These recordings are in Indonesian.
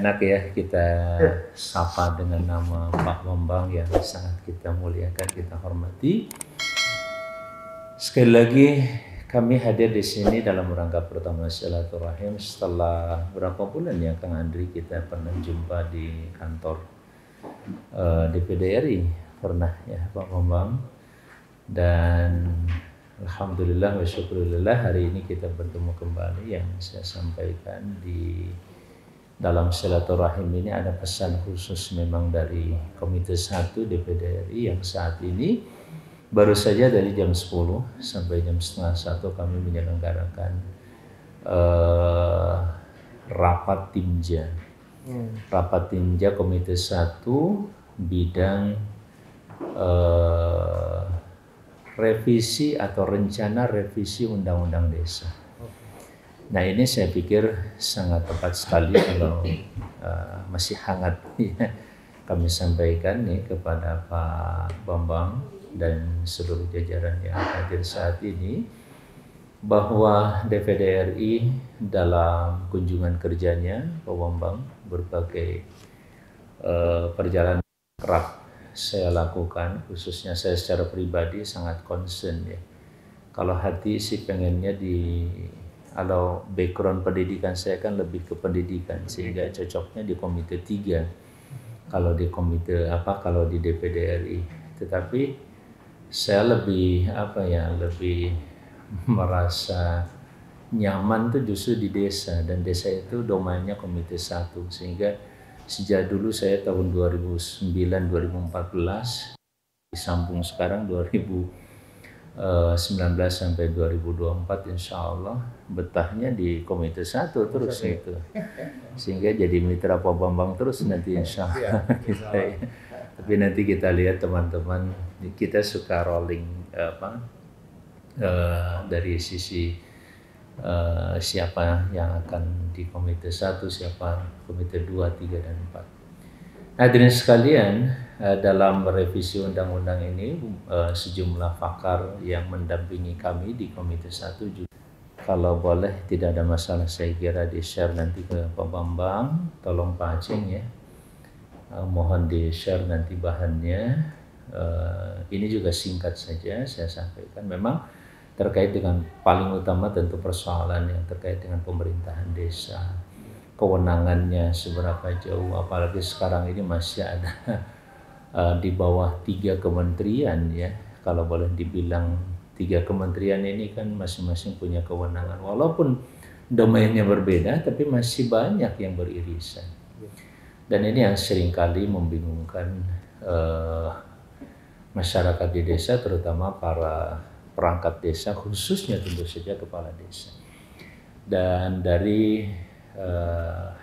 enak ya kita sapa dengan nama Pak Bambang yang sangat kita muliakan, kita hormati. Sekali lagi kami hadir di sini dalam rangka pertama silaturahim setelah berapa bulan ya Kang Andri kita pernah jumpa di kantor DPD RI, pernah ya Pak Bambang. Dan alhamdulillah wa syukurillah hari ini kita bertemu kembali. Yang saya sampaikan di dalam silaturahim ini ada pesan khusus memang dari Komite 1 DPD RI yang saat ini baru saja dari jam 10 sampai jam setengah 1 kami menyelenggarakan rapat tinja. Rapat tinja Komite 1 bidang revisi atau rencana revisi Undang-Undang Desa. Nah ini saya pikir sangat tepat sekali kalau masih hangat ya, kami sampaikan nih kepada Pak Bambang dan seluruh jajaran yang hadir saat ini bahwa DPD RI dalam kunjungan kerjanya Pak Bambang berbagai perjalanan kerap saya lakukan, khususnya saya secara pribadi sangat concern ya. Kalau hati sih pengennya kalau background pendidikan saya kan lebih ke pendidikan sehingga cocoknya di Komite 3 kalau di kalau di DPD RI. Tetapi saya lebih lebih merasa nyaman tuh justru di desa, dan desa itu domainnya Komite 1 sehingga sejak dulu saya tahun 2009-2014 disambung sekarang 2019 sampai 2024 insya Allah betahnya di Komite 1 terus itu, sehingga jadi mitra Pak Bambang terus nanti insya Allah kita ya. Tapi nanti kita lihat teman-teman, kita suka rolling dari sisi siapa yang akan di Komite 1, siapa Komite 2, 3, dan 4. Hadirin sekalian, dalam revisi undang-undang ini sejumlah pakar yang mendampingi kami di Komite 1 juga. Kalau boleh tidak ada masalah, saya kira di-share nanti ke Pak Bambang, tolong Pak Aceh ya. Mohon di-share nanti bahannya. Ini juga singkat saja saya sampaikan. Memang terkait dengan paling utama tentu persoalan yang terkait dengan pemerintahan desa, kewenangannya seberapa jauh, apalagi sekarang ini masih ada di bawah 3 kementerian ya. Kalau boleh dibilang 3 kementerian ini kan masing-masing punya kewenangan, walaupun domainnya berbeda tapi masih banyak yang beririsan. Dan ini yang seringkali membingungkan masyarakat di desa, terutama para perangkat desa, khususnya tentu saja kepala desa. Dan dari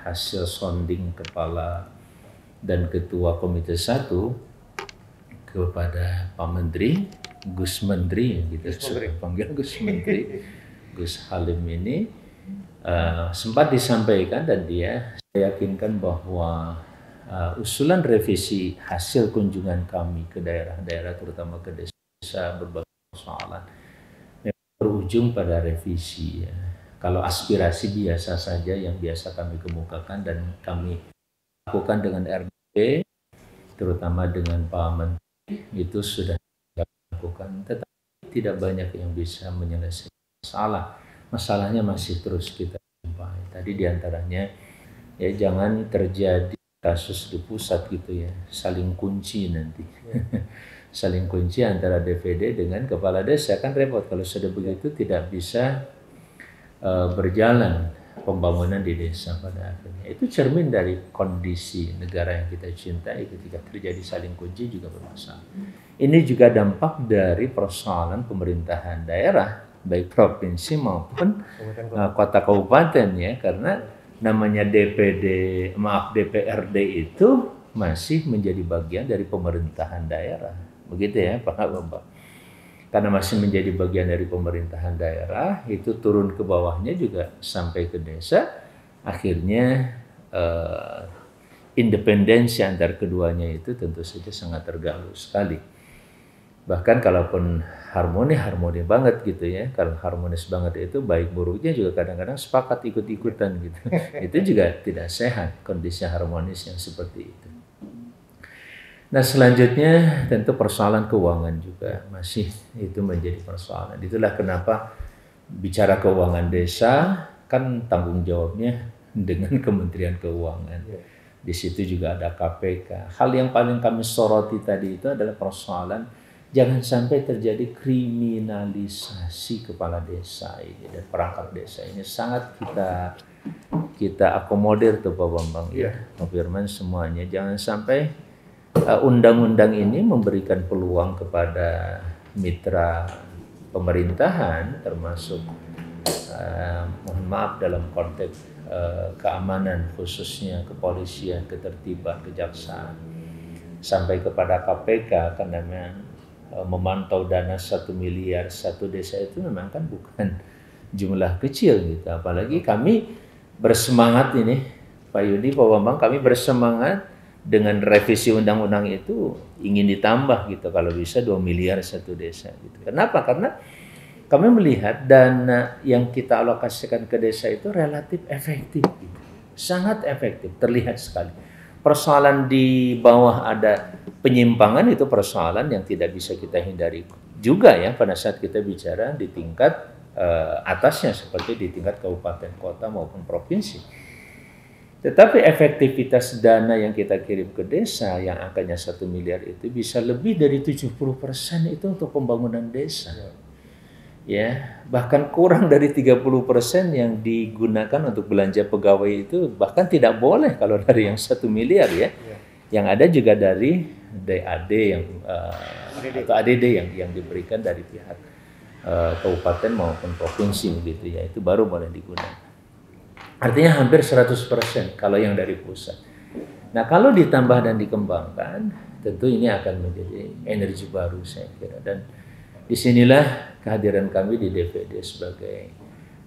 hasil sounding kepala dan ketua Komite 1 kepada Pak Menteri, Gus Menteri, kita panggil Gus Menteri, Gus Halim ini sempat disampaikan, dan dia saya yakinkan bahwa usulan revisi hasil kunjungan kami ke daerah-daerah, terutama ke desa berbagai persoalan berujung pada revisi ya. Kalau aspirasi biasa saja yang biasa kami kemukakan dan kami lakukan dengan RDP, terutama dengan Pak Menteri, itu sudah dilakukan, tetapi tidak banyak yang bisa menyelesaikan masalah. Masalahnya masih terus kita jumpai. Tadi diantaranya ya jangan terjadi kasus di pusat gitu ya, saling kunci nanti. Saling kunci antara DPD dengan kepala desa, kan repot kalau sudah begitu, tidak bisa berjalan pembangunan di desa pada akhirnya. Itu cermin dari kondisi negara yang kita cintai, ketika terjadi saling kunci juga bermasalah. Ini juga dampak dari persoalan pemerintahan daerah, baik provinsi maupun kota kabupaten ya, karena namanya DPRD itu masih menjadi bagian dari pemerintahan daerah. Begitu ya Pak Bambang. Karena masih menjadi bagian dari pemerintahan daerah, itu turun ke bawahnya juga sampai ke desa, akhirnya independensi antar keduanya itu tentu saja sangat terganggu sekali. Bahkan kalaupun harmoni banget gitu ya, kalau harmonis banget itu baik buruknya juga kadang-kadang sepakat ikut-ikutan gitu. Itu juga tidak sehat kondisi harmonis yang seperti itu. Nah selanjutnya tentu persoalan keuangan juga masih itu menjadi persoalan. Itulah kenapa bicara keuangan desa kan tanggung jawabnya dengan Kementerian Keuangan. Di situ juga ada KPK. Hal yang paling kami soroti tadi itu adalah persoalan jangan sampai terjadi kriminalisasi kepala desa ini dan perangkat desa ini sangat kita akomodir tuh Pak Bambang ya, Pak Firman semuanya. Jangan sampai undang-undang ini memberikan peluang kepada mitra pemerintahan termasuk mohon maaf dalam konteks keamanan khususnya kepolisian, ketertiban, kejaksaan sampai kepada KPK karena memantau dana 1 miliar satu desa itu memang kan bukan jumlah kecil gitu. Apalagi kami bersemangat ini Pak Yudi, Pak Bambang, kami bersemangat dengan revisi undang-undang itu ingin ditambah gitu kalau bisa 2 miliar satu desa gitu. Kenapa? Karena kami melihat dana yang kita alokasikan ke desa itu relatif efektif gitu. Sangat efektif, terlihat sekali. Persoalan di bawah ada penyimpangan itu persoalan yang tidak bisa kita hindari juga ya pada saat kita bicara di tingkat atasnya seperti di tingkat kabupaten, kota maupun provinsi. Tetapi efektivitas dana yang kita kirim ke desa yang angkanya 1 miliar itu bisa lebih dari 70% itu untuk pembangunan desa. Ya, bahkan kurang dari 30% yang digunakan untuk belanja pegawai itu bahkan tidak boleh kalau dari yang 1 miliar ya. Yang ada juga dari DAD yang atau ADD yang diberikan dari pihak kabupaten maupun provinsi gitu ya. Itu baru boleh digunakan. Artinya hampir 100% kalau yang dari pusat. Nah kalau ditambah dan dikembangkan, tentu ini akan menjadi energi baru saya kira. Dan disinilah kehadiran kami di DPD sebagai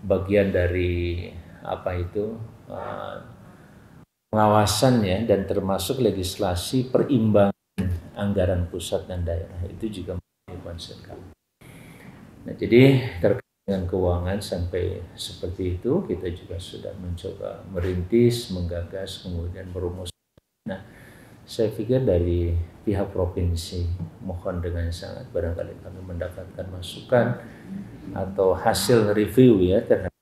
bagian dari apa itu pengawasan ya dan termasuk legislasi perimbangan anggaran pusat dan daerah itu juga menjadi concern kami. Nah jadi dengan keuangan sampai seperti itu kita juga sudah mencoba merintis, menggagas, kemudian merumuskan. Nah, saya pikir dari pihak provinsi mohon dengan sangat barangkali kami mendapatkan masukan atau hasil review ya terhadap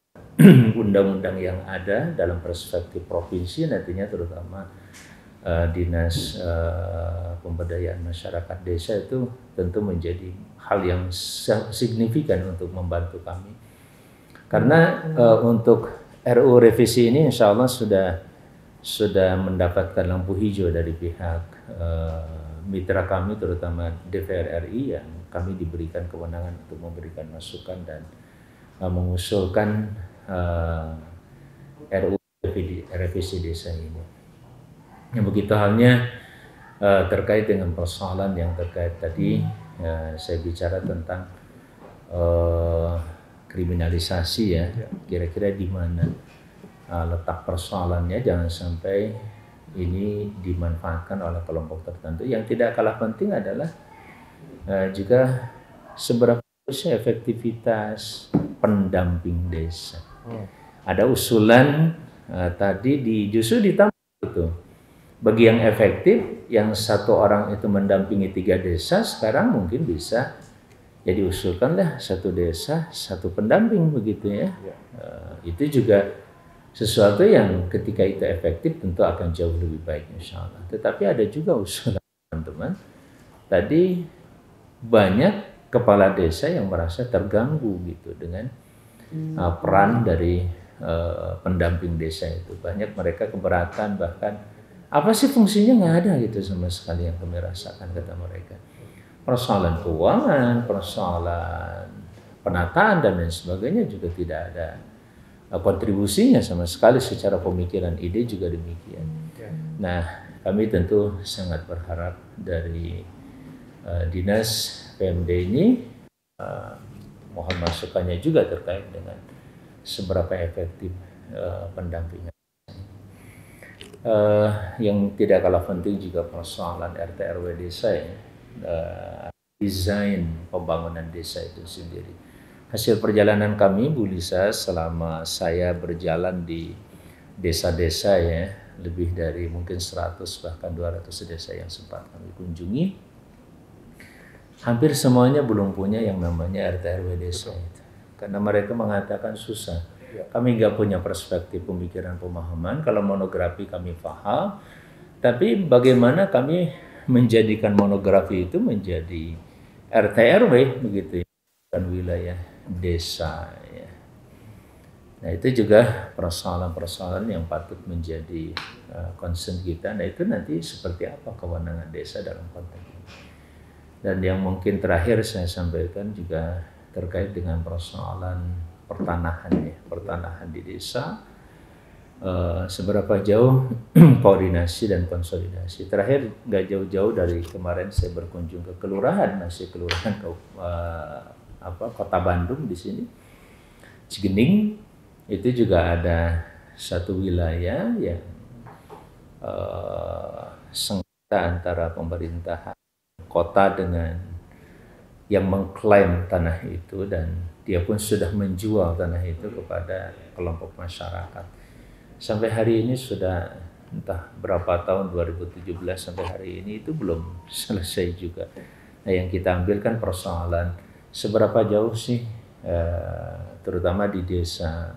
undang-undang yang ada dalam perspektif provinsi nantinya terutama Dinas Pemberdayaan Masyarakat Desa itu tentu menjadi hal yang signifikan untuk membantu kami. Karena untuk RUU revisi ini insya Allah sudah mendapatkan lampu hijau dari pihak mitra kami terutama DPR RI yang kami diberikan kewenangan untuk memberikan masukan dan mengusulkan RUU revisi desa ini. Yang begitu halnya terkait dengan persoalan yang terkait tadi saya bicara tentang kriminalisasi ya, kira-kira di mana letak persoalannya, jangan sampai ini dimanfaatkan oleh kelompok tertentu. Yang tidak kalah penting adalah juga seberapa besar efektivitas pendamping desa. Ada usulan tadi justru ditambah itu. Bagi yang efektif, yang satu orang itu mendampingi 3 desa, sekarang mungkin bisa jadi usulkanlah 1 desa, 1 pendamping begitu ya. Itu juga sesuatu yang ketika itu efektif tentu akan jauh lebih baik insya Allah. Tetapi ada juga usulan teman-teman, tadi banyak kepala desa yang merasa terganggu gitu dengan peran dari pendamping desa itu. Banyak mereka keberatan bahkan apa sih fungsinya nggak ada gitu sama sekali yang kami rasakan kata mereka. Persoalan keuangan, persoalan penataan dan lain sebagainya juga tidak ada kontribusinya sama sekali secara pemikiran ide juga demikian. Nah kami tentu sangat berharap dari Dinas PMD ini mohon masukannya juga terkait dengan seberapa efektif pendampingan. Yang tidak kalah penting juga persoalan RT RW desa ya. desain pembangunan desa itu sendiri. Hasil perjalanan kami, Bu Lisa, selama saya berjalan di desa-desa ya, lebih dari mungkin 100 bahkan 200 desa yang sempat kami kunjungi, hampir semuanya belum punya yang namanya RT RW desa itu. Karena mereka mengatakan susah. Kami nggak punya perspektif pemikiran pemahaman. Kalau monografi kami paham, tapi bagaimana kami menjadikan monografi itu menjadi RT RW begitu ya, dan wilayah desa ya. Nah itu juga persoalan-persoalan yang patut menjadi concern kita. Nah itu nanti seperti apa kewenangan desa dalam konteks ini. Dan yang mungkin terakhir saya sampaikan juga terkait dengan persoalan pertanahan ya, pertanahan di desa. Seberapa jauh koordinasi dan konsolidasi. Terakhir nggak jauh-jauh dari kemarin saya berkunjung ke kelurahan, masih kelurahan Kota Bandung di sini, Cigening. Itu juga ada satu wilayah yang sengketa antara pemerintahan kota dengan yang mengklaim tanah itu, dan dia pun sudah menjual tanah itu kepada kelompok masyarakat. Sampai hari ini sudah entah berapa tahun, 2017 sampai hari ini itu belum selesai juga. Nah yang kita ambil kan persoalan seberapa jauh sih terutama di desa.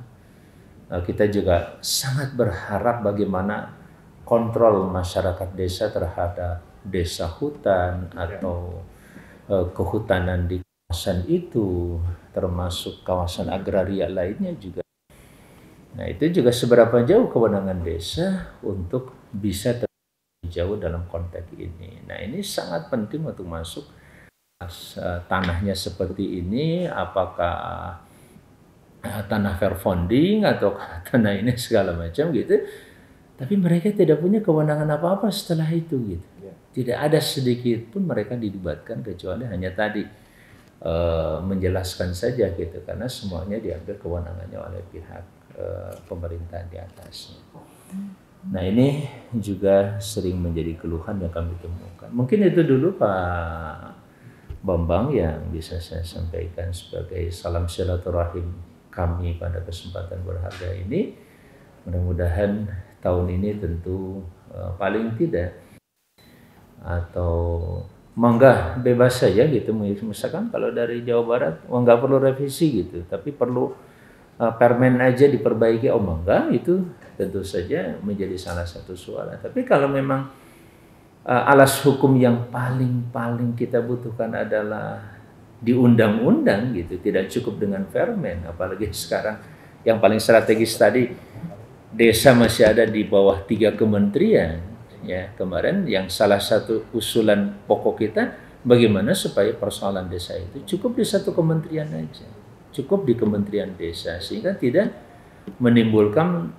Kita juga sangat berharap bagaimana kontrol masyarakat desa terhadap desa hutan atau kehutanan di kawasan itu, termasuk kawasan agraria lainnya juga. Nah itu juga seberapa jauh kewenangan desa untuk bisa jauh dalam konteks ini. Nah ini sangat penting untuk masuk. Tanahnya seperti ini, apakah tanah fair funding atau tanah ini segala macam gitu. Tapi mereka tidak punya kewenangan apa-apa setelah itu gitu. Tidak ada sedikit pun mereka dilibatkan kecuali hanya tadi menjelaskan saja gitu, karena semuanya diambil kewenangannya oleh pihak pemerintahan di atasnya. Nah ini juga sering menjadi keluhan yang kami temukan. Mungkin itu dulu Pak Bambang yang bisa saya sampaikan sebagai salam silaturahim kami pada kesempatan berharga ini. Mudah-mudahan tahun ini tentu paling tidak atau mangga bebas saja gitu, misalkan kalau dari Jawa Barat nggak perlu revisi gitu, tapi perlu permen aja diperbaiki, oh mangga, itu tentu saja menjadi salah satu suara. Tapi kalau memang alas hukum yang paling kita butuhkan adalah di undang-undang gitu, tidak cukup dengan permen, apalagi sekarang yang paling strategis tadi desa masih ada di bawah 3 kementerian ya. Kemarin yang salah satu usulan pokok kita bagaimana supaya persoalan desa itu cukup di 1 kementerian aja, cukup di Kementerian Desa, sehingga tidak menimbulkan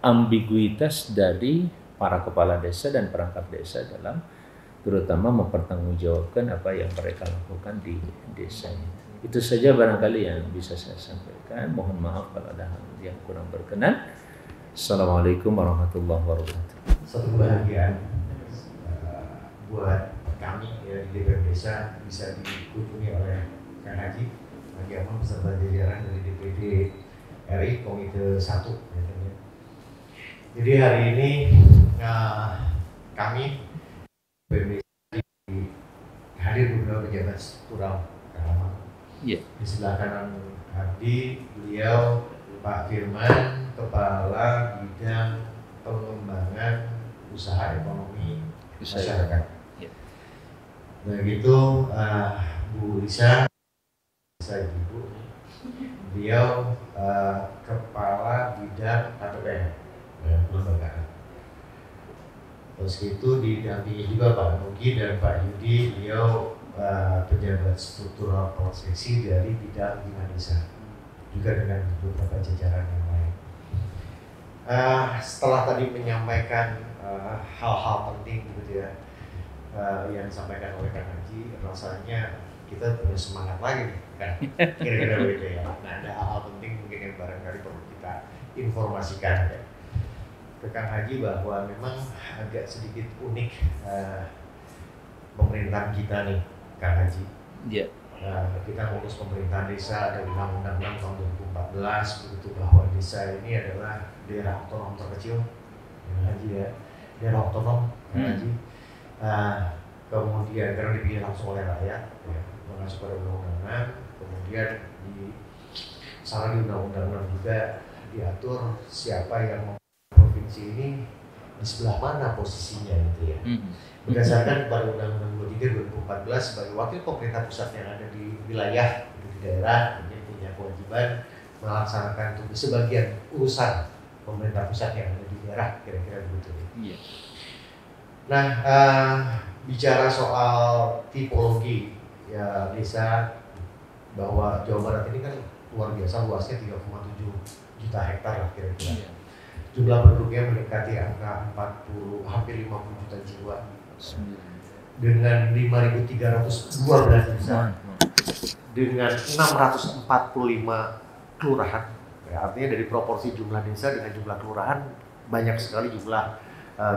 ambiguitas dari para kepala desa dan perangkat desa dalam terutama mempertanggungjawabkan apa yang mereka lakukan di desa. Itu saja barangkali yang bisa saya sampaikan. Mohon maaf kalau ada hal yang kurang berkenan. Assalamualaikum warahmatullahi wabarakatuh. Satu kebahagiaan buat kami ya di DPR Desa bisa dikunjungi oleh Kang Haji Ahmad beserta jajaran dari DPD RI Komite 1 ya. Jadi hari ini kami hadir beberapa pejabat struktural di sebelah kanan Abdi, beliau Pak Firman, Kepala Bidang Pengembangan Usaha Ekonomi Masyarakat. Nah gitu Bu Lisa, Ibu, beliau Kepala Bidang KPPN Lembagaan. Terus itu didampingi juga Pak Nugi dan Pak Yudi, beliau pejabat struktural proseksi dari bidang bina desa, juga dengan beberapa jajaran yang lain. Setelah tadi menyampaikan hal-hal penting gitu ya, yang disampaikan oleh Kang Haji, rasanya kita punya semangat lagi nih kan, kira-kira begitu ya. Nah ada hal-hal penting mungkin yang barangkali perlu kita informasikan ya ke Kang Haji, bahwa memang agak sedikit unik pemerintahan kita nih Kang Haji. Iya. Kita ngurus pemerintahan desa dari Undang-Undang 6 tahun 2014 begitu, bahwa desa ini adalah daerah otonom terkecil, ya, daerah otonom, kemudian karena dipilih langsung oleh rakyat, ya, mengacu pada Undang-Undang 6, kemudian di salah di Undang-Undang 6 juga diatur siapa yang memimpin provinsi ini di sebelah mana posisinya gitu ya. Berdasarkan pada Undang-Undang 23 2014 sebagai wakil pemerintah pusat yang ada di wilayah di daerah, ini punya kewajiban melaksanakan tugas sebagian urusan pemerintah pusat yang ada di daerah, kira-kira begitu. Iya. Nah, bicara soal tipologi ya desa, bahwa Jawa Barat ini kan luar biasa luasnya 3,7 juta hektar lah kira-kira. Iya. Jumlah penduduknya mendekati angka hampir 50 juta jiwa. Dengan 5.312 desa, dengan 645 kelurahan, ya, artinya dari proporsi jumlah desa dengan jumlah kelurahan banyak sekali jumlah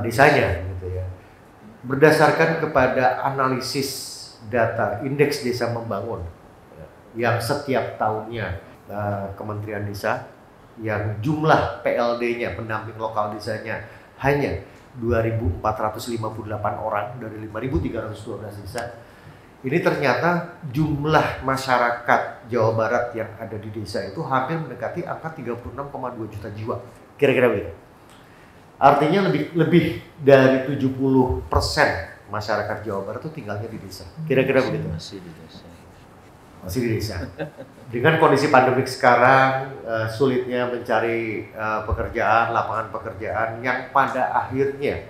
desanya, gitu ya. Berdasarkan kepada analisis data Indeks Desa Membangun yang setiap tahunnya Kementerian Desa, yang jumlah PLD-nya, pendamping lokal desanya, hanya 2.458 orang dari 5.312 desa. Ini ternyata jumlah masyarakat Jawa Barat yang ada di desa itu hampir mendekati angka 36,2 juta jiwa. Kira-kira begitu. Artinya lebih dari 70% masyarakat Jawa Barat itu tinggalnya di desa. Kira-kira begitu. Masih di desa. Masih di desa. Dengan kondisi pandemik sekarang, sulitnya mencari pekerjaan, lapangan pekerjaan, yang pada akhirnya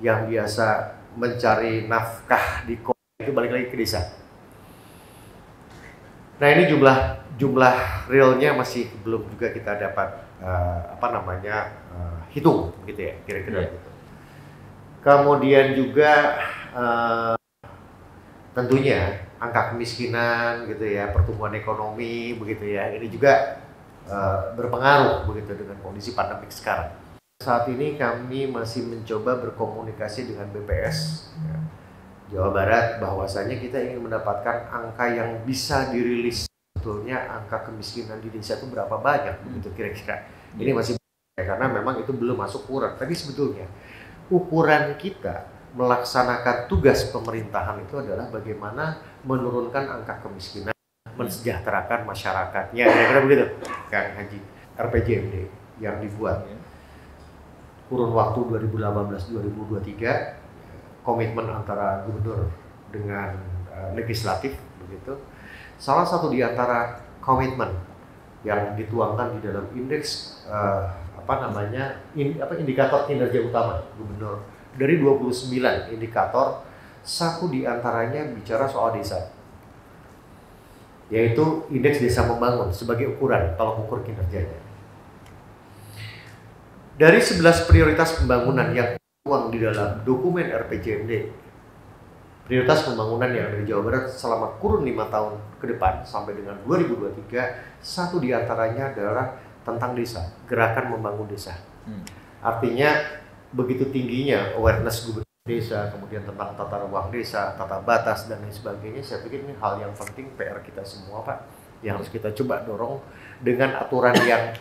yang biasa mencari nafkah di kota itu balik lagi ke desa. Nah, ini jumlah realnya masih belum juga kita dapat hitung, gitu ya, kira-kira gitu. Kemudian juga tentunya angka kemiskinan, gitu ya, pertumbuhan ekonomi, begitu ya, ini juga berpengaruh begitu dengan kondisi pandemik sekarang. Saat ini kami masih mencoba berkomunikasi dengan BPS ya, Jawa Barat, bahwasanya kita ingin mendapatkan angka yang bisa dirilis sebetulnya angka kemiskinan di desa itu berapa banyak, begitu kira-kira. Ini masih karena memang itu belum masuk ukuran. Tapi sebetulnya ukuran kita melaksanakan tugas pemerintahan itu adalah bagaimana menurunkan angka kemiskinan, mensejahterakan masyarakatnya, kira-kira begitu, Kang Haji. RPJMD yang dibuat kurun waktu 2018-2023, komitmen antara gubernur dengan legislatif, begitu. Salah satu di antara komitmen yang dituangkan di dalam indeks indikator kinerja utama gubernur, dari 29 indikator, satu di antaranya bicara soal desa, yaitu Indeks Desa Membangun sebagai ukuran tolak ukur kinerjanya. Dari 11 prioritas pembangunan yang tertuang di dalam dokumen RPJMD, prioritas pembangunan yang ada di Jawa Barat selama kurun 5 tahun ke depan sampai dengan 2023, satu di antaranya adalah tentang desa, gerakan membangun desa. Artinya begitu tingginya awareness gubernur desa, kemudian tentang tata ruang desa, tata batas, dan lain sebagainya. Saya pikir ini hal yang penting, PR kita semua, Pak, yang harus kita coba dorong dengan aturan yang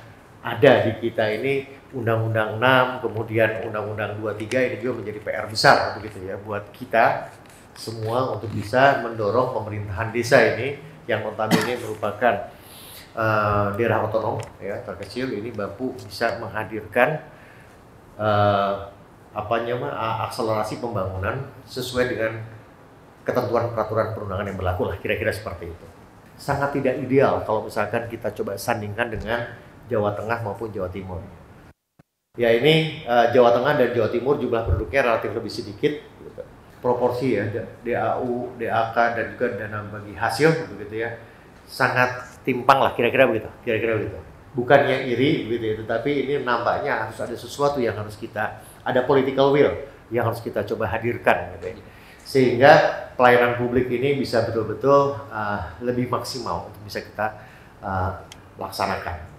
ada di kita ini, Undang-Undang 6, kemudian Undang-Undang 23, ini juga menjadi PR besar begitu ya buat kita semua untuk bisa mendorong pemerintahan desa ini yang notabene merupakan daerah otonom ya terkecil, ini mampu bisa menghadirkan akselerasi pembangunan sesuai dengan ketentuan peraturan perundangan yang berlaku lah, kira-kira seperti itu. Sangat tidak ideal kalau misalkan kita coba sandingkan dengan Jawa Tengah maupun Jawa Timur. Ya, ini Jawa Tengah dan Jawa Timur jumlah penduduknya relatif lebih sedikit, gitu. Proporsi ya DAU, DAK, dan juga dana bagi hasil begitu ya, sangat timpang lah, kira-kira begitu. Bukannya iri begitu ya, tetapi ini nampaknya harus ada sesuatu yang harus kita, ada political will yang harus kita coba hadirkan gitu ya. Sehingga pelayanan publik ini bisa betul-betul lebih maksimal untuk bisa kita laksanakan.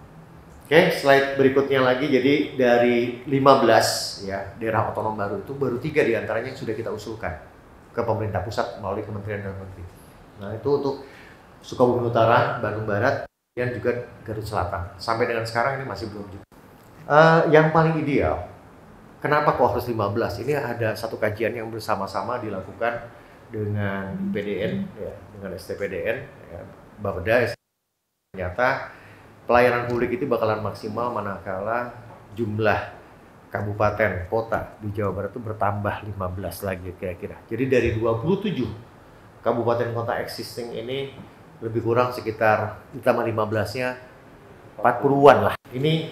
Oke, slide berikutnya lagi. Jadi dari 15 ya daerah otonom baru itu, baru 3 diantaranya yang sudah kita usulkan ke pemerintah pusat melalui Kementerian Dalam Negeri. Nah itu untuk Sukabumi Utara, Bandung Barat, dan juga Garut Selatan. Sampai dengan sekarang ini masih belum juga. Yang paling ideal, kenapa kok harus 15? Ini ada satu kajian yang bersama-sama dilakukan dengan PDN, ya, dengan STPDN, ya, Bapeda. Ternyata pelayanan publik itu bakalan maksimal manakala jumlah kabupaten kota di Jawa Barat itu bertambah 15 lagi kira-kira. Jadi dari 27 kabupaten kota existing ini lebih kurang sekitar ditambah 15-nya 40-an lah. Ini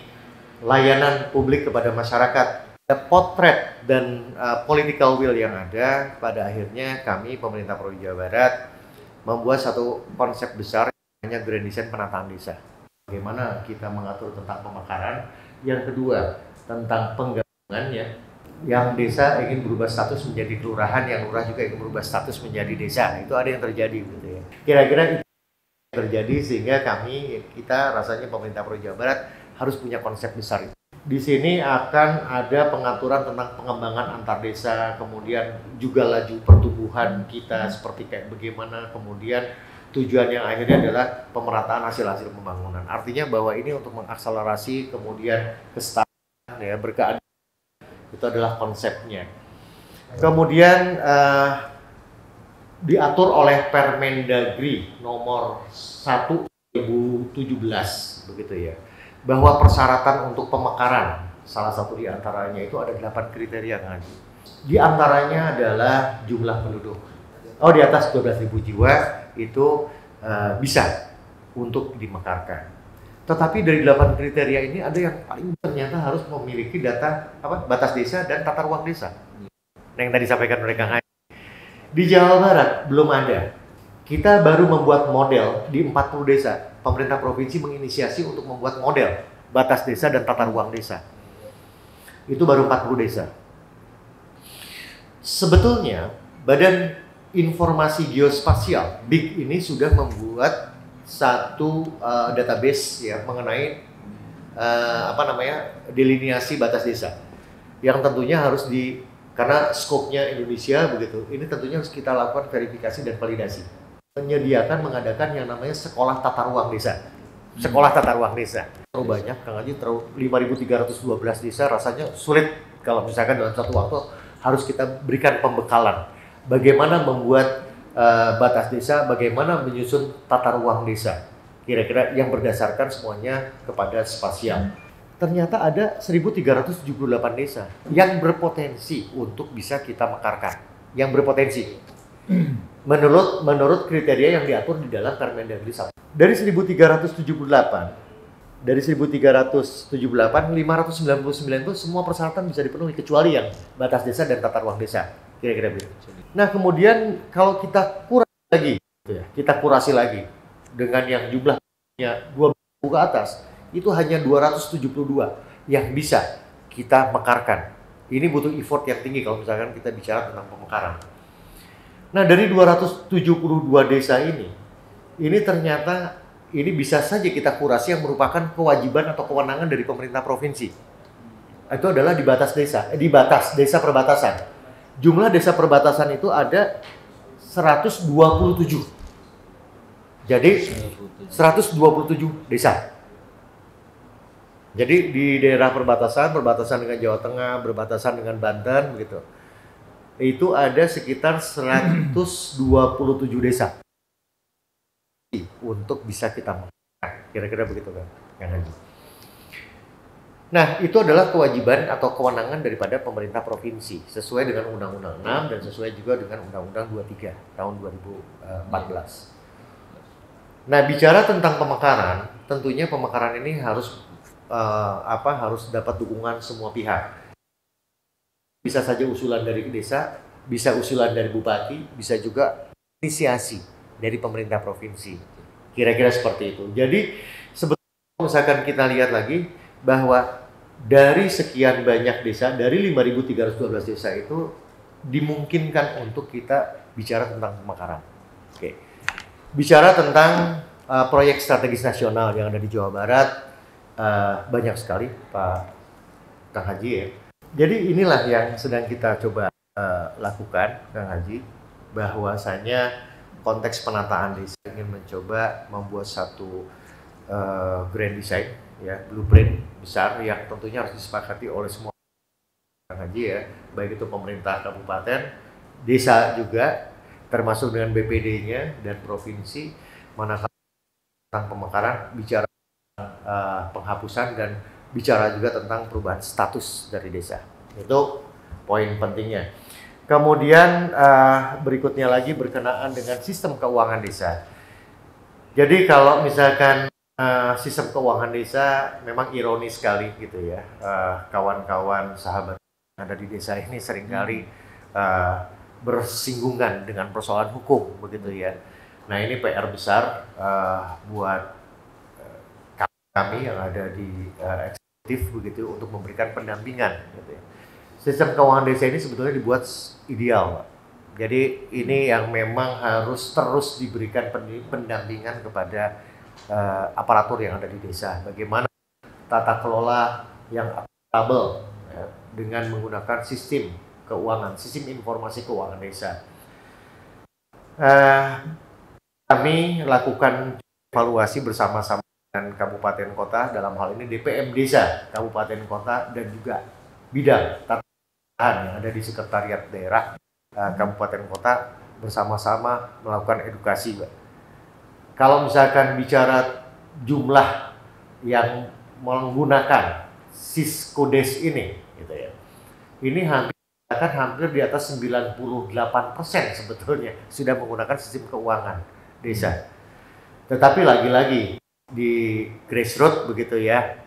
layanan publik kepada masyarakat. Potret dan political will yang ada, pada akhirnya kami pemerintah Provinsi Jawa Barat membuat satu konsep besar namanya Grand Design Penataan Desa. Bagaimana kita mengatur tentang pemekaran. Yang kedua, tentang penggabungan ya. Yang desa ingin berubah status menjadi kelurahan, yang lurah juga ingin berubah status menjadi desa. Itu ada yang terjadi gitu ya. Kira-kira itu yang terjadi sehingga kita rasanya pemerintah Provinsi Jawa Barat harus punya konsep besar itu. Di sini akan ada pengaturan tentang pengembangan antar desa, kemudian juga laju pertumbuhan kita seperti kayak bagaimana, kemudian tujuan yang akhirnya adalah pemerataan hasil-hasil pembangunan. Artinya bahwa ini untuk mengakselerasi kemudian kesetaraan ya, berkeadilan. Itu adalah konsepnya. Kemudian diatur oleh Permendagri nomor 1 2017 begitu ya. Bahwa persyaratan untuk pemekaran, salah satu di antaranya itu ada 8 kriteria kan. Di antaranya adalah jumlah penduduk. Di atas 12.000 jiwa itu bisa untuk dimekarkan. Tetapi dari 8 kriteria ini ada yang paling ternyata harus memiliki data batas desa dan tata ruang desa. Yang tadi disampaikan oleh Kang Haji. Di Jawa Barat belum ada. Kita baru membuat model di 40 desa. Pemerintah provinsi menginisiasi untuk membuat model batas desa dan tata ruang desa. Itu baru 40 desa. Sebetulnya Badan Informasi Geospasial BIG ini sudah membuat satu database ya mengenai delineasi batas desa. Yang tentunya harus karena skopnya Indonesia begitu. Ini tentunya harus kita lakukan verifikasi dan validasi. Mengadakan yang namanya sekolah tata ruang desa. Sekolah tata ruang desa. Terlalu banyak, Kang Haji, 5.312 desa rasanya sulit kalau misalkan dalam satu waktu harus kita berikan pembekalan. Bagaimana membuat batas desa, bagaimana menyusun tata ruang desa. Kira-kira yang berdasarkan semuanya kepada spasial. Ternyata ada 1.378 desa yang berpotensi untuk bisa kita mekarkan. Yang berpotensi. Menurut kriteria yang diatur di dalam Permendagri 1. Dari 1.378, 599 itu semua persyaratan bisa dipenuhi kecuali yang batas desa dan tata ruang desa. Kira-kira begitu. Nah, kemudian kalau kita kurasi lagi dengan yang jumlahnya 12.000 ke atas, itu hanya 272 yang bisa kita mekarkan. Ini butuh effort yang tinggi kalau misalkan kita bicara tentang pemekaran. Nah, dari 272 desa ini ternyata ini bisa saja kita kurasi yang merupakan kewajiban atau kewenangan dari pemerintah provinsi. Itu adalah di batas desa perbatasan. Jumlah desa perbatasan itu ada 127. Jadi 127 desa. Jadi di daerah perbatasan dengan Jawa Tengah, berbatasan dengan Banten begitu. Itu ada sekitar 127 desa untuk bisa kita menggunakan. Kira-kira begitu kan, Kang Haji. Nah, itu adalah kewajiban atau kewenangan daripada pemerintah provinsi sesuai dengan Undang-Undang 6 dan sesuai juga dengan Undang-Undang 23 tahun 2014. Nah, bicara tentang pemekaran, tentunya pemekaran ini harus dapat dukungan semua pihak. Bisa saja usulan dari desa, bisa usulan dari bupati, bisa juga inisiasi dari pemerintah provinsi. Kira-kira seperti itu. Jadi sebetulnya misalkan kita lihat lagi bahwa dari sekian banyak desa, dari 5.312 desa itu dimungkinkan untuk kita bicara tentang pemekaran. Oke. Bicara tentang proyek strategis nasional yang ada di Jawa Barat, banyak sekali Pak Kang Haji ya. Jadi inilah yang sedang kita coba lakukan, Kang Haji, bahwasanya konteks penataan desa ingin mencoba membuat satu grand design, ya, blueprint besar yang tentunya harus disepakati oleh semua haji, ya, baik itu pemerintah kabupaten, desa juga, termasuk dengan BPD-nya dan provinsi, manakala tentang pemekaran, bicara penghapusan dan bicara juga tentang perubahan status dari desa. Itu poin pentingnya. Kemudian berikutnya lagi berkenaan dengan sistem keuangan desa. Jadi kalau misalkan sistem keuangan desa memang ironis sekali gitu ya, kawan-kawan sahabat yang ada di desa ini seringkali bersinggungan dengan persoalan hukum begitu ya. Nah ini PR besar buat kami yang ada di eksekutif begitu untuk memberikan pendampingan gitu ya. Sistem keuangan desa ini sebetulnya dibuat ideal, Pak. Jadi ini yang memang harus terus diberikan pendampingan kepada aparatur yang ada di desa. Bagaimana tata kelola yang akuntabel ya, dengan menggunakan sistem keuangan, sistem informasi keuangan desa. Kami lakukan evaluasi bersama-sama dengan kabupaten kota, dalam hal ini DPM desa, kabupaten kota, dan juga bidang tata yang ada di sekretariat daerah kabupaten kota bersama-sama melakukan edukasi, Pak. Kalau misalkan bicara jumlah yang menggunakan Siskodes ini, gitu ya, ini hampir di atas 98% sebetulnya sudah menggunakan sistem keuangan desa. Tetapi lagi-lagi di grassroots begitu ya,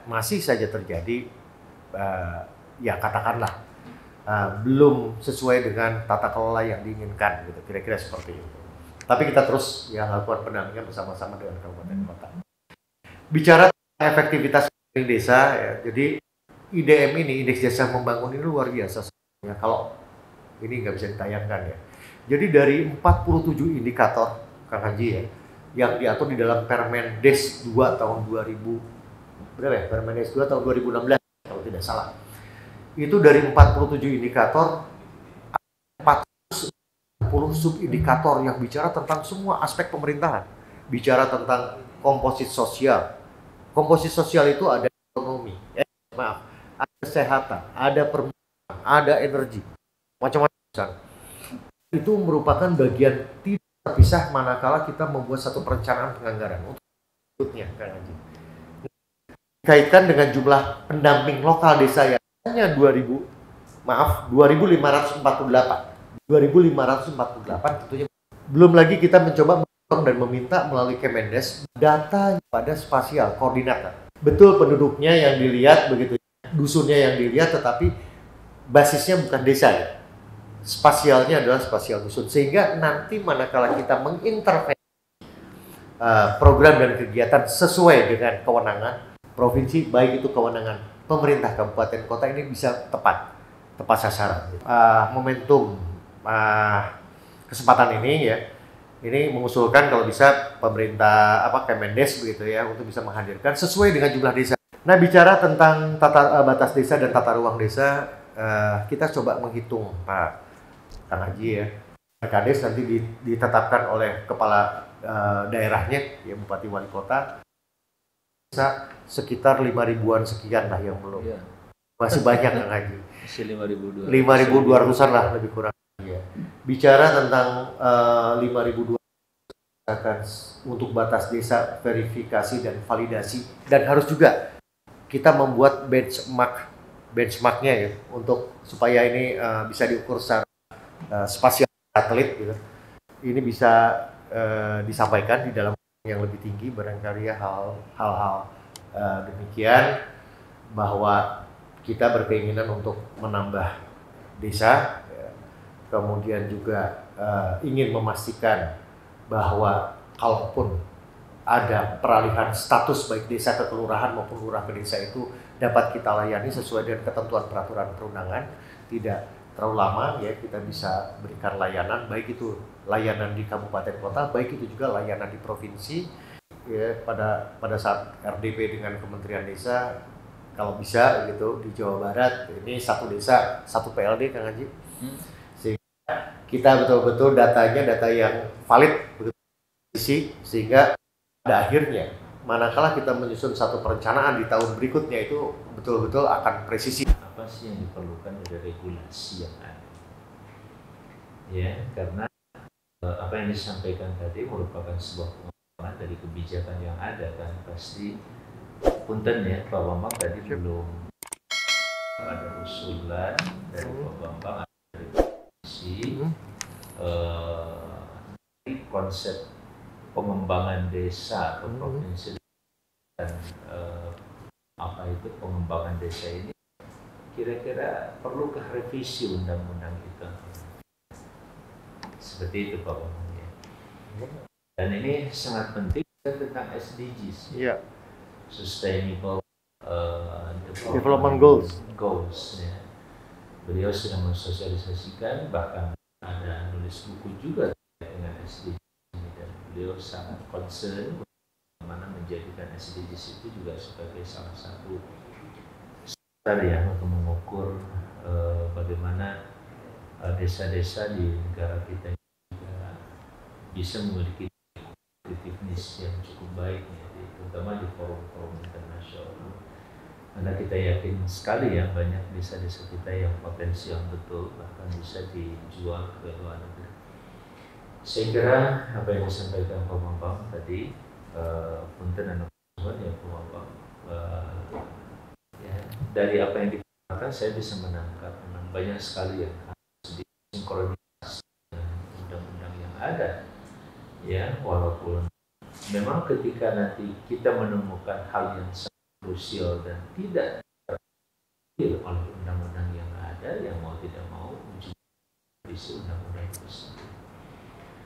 masih saja terjadi ya katakanlah belum sesuai dengan tata kelola yang diinginkan gitu, kira-kira seperti itu. Tapi kita terus ya lakukan pendampingan bersama-sama dengan kabupaten kota. Bicara efektivitas desa ya, jadi IDM ini, Indeks Desa Membangun ini luar biasa ya, kalau ini nggak bisa ditayangkan ya. Jadi dari 47 indikator Kang Haji ya, yang diatur di dalam Permendes 2 tahun 2000 berapa ya? Permendes 2 tahun 2016 kalau tidak salah. Itu dari 47 indikator 40 sub-indikator yang bicara tentang semua aspek pemerintahan. Bicara tentang komposit sosial. Komposit sosial itu ada ekonomi, ada kesehatan, ada permukaan, ada energi, macam-macam. Itu merupakan bagian tidak terpisah manakala kita membuat satu perencanaan penganggaran untuk berikutnya, Kang Haji. Dikaitkan dengan jumlah pendamping lokal desa yang hanya 2.548 tentunya. Belum lagi kita mencoba dan meminta melalui Kemendes data pada spasial koordinat. Betul penduduknya yang dilihat begitu, dusunnya yang dilihat, tetapi basisnya bukan desa ya. Spasialnya adalah spasial dusun, sehingga nanti manakala kita mengintervensi program dan kegiatan sesuai dengan kewenangan provinsi, baik itu kewenangan pemerintah kabupaten kota, ini bisa tepat sasaran. Momentum kesempatan ini ya, ini mengusulkan kalau bisa pemerintah Kemendes begitu ya, untuk bisa menghadirkan sesuai dengan jumlah desa. Nah, bicara tentang batas desa dan tata ruang desa, kita coba menghitung Pak Kang Haji ya. Kades nanti ditetapkan oleh kepala daerahnya ya, bupati wali kota, sekitar 5.000-an sekian lah yang belum. Ya. Masih banyak Kang Haji. Masih 5.200-an lah lebih kurang. Ya. Bicara tentang 5.200 untuk batas desa, verifikasi dan validasi, dan harus juga kita membuat benchmarknya ya, untuk supaya ini bisa diukur secara spasial satelit gitu. Ini bisa disampaikan di dalam yang lebih tinggi, barangkali ya hal-hal demikian, bahwa kita berkeinginan untuk menambah desa, ya. Kemudian juga ingin memastikan bahwa kalaupun ada peralihan status baik desa ke kelurahan maupun lurah ke desa itu dapat kita layani sesuai dengan ketentuan peraturan perundangan, tidak terlalu lama ya, kita bisa berikan layanan, baik itu layanan di kabupaten kota, baik itu juga layanan di provinsi ya. Pada saat RDP dengan Kementerian Desa, kalau bisa gitu di Jawa Barat, ini satu desa satu PLD Kang Haji, sehingga kita betul-betul datanya data yang valid begitu sehingga pada akhirnya manakala kita menyusun satu perencanaan di tahun berikutnya itu betul-betul akan presisi. Apa sih yang diperlukan dari regulasi yang ada? Ya, karena apa yang disampaikan tadi merupakan sebuah pengembangan dari kebijakan yang ada kan, pasti punten ya Pak Bambang tadi belum ada usulan dari Pak Bambang dari komisi konsep pengembangan desa atau provinsi dan apa itu pengembangan desa ini kira-kira perlukah revisi undang-undang itu? Seperti itu Pak Bambang ya. Dan ini sangat penting tentang SDGs ya. Sustainable Development Goals ya. Beliau sudah mensosialisasikan, bahkan ada nulis buku juga dengan SDGs ini, dan beliau sangat concern bagaimana menjadikan SDGs itu juga sebagai salah satu standar ya untuk mengukur bagaimana desa-desa di negara kita juga bisa memiliki kompetitiveness yang cukup baik ya, terutama di forum-forum internasional. Karena kita yakin sekali ya banyak desa-desa kita yang potensial betul bahkan bisa dijual ke luar negeri. Saya kira apa yang disampaikan Pak Bambang tadi, punten dan ya Pak Bambang, ya, dari apa yang dikatakan saya bisa menangkap memang banyak sekali yang harus disinkronisasi dengan undang-undang yang ada. Ya, walaupun memang ketika nanti kita menemukan hal yang sangat krusial dan tidak terpilih oleh undang-undang yang ada, yang mau tidak mau revisi undang-undang itu sendiri.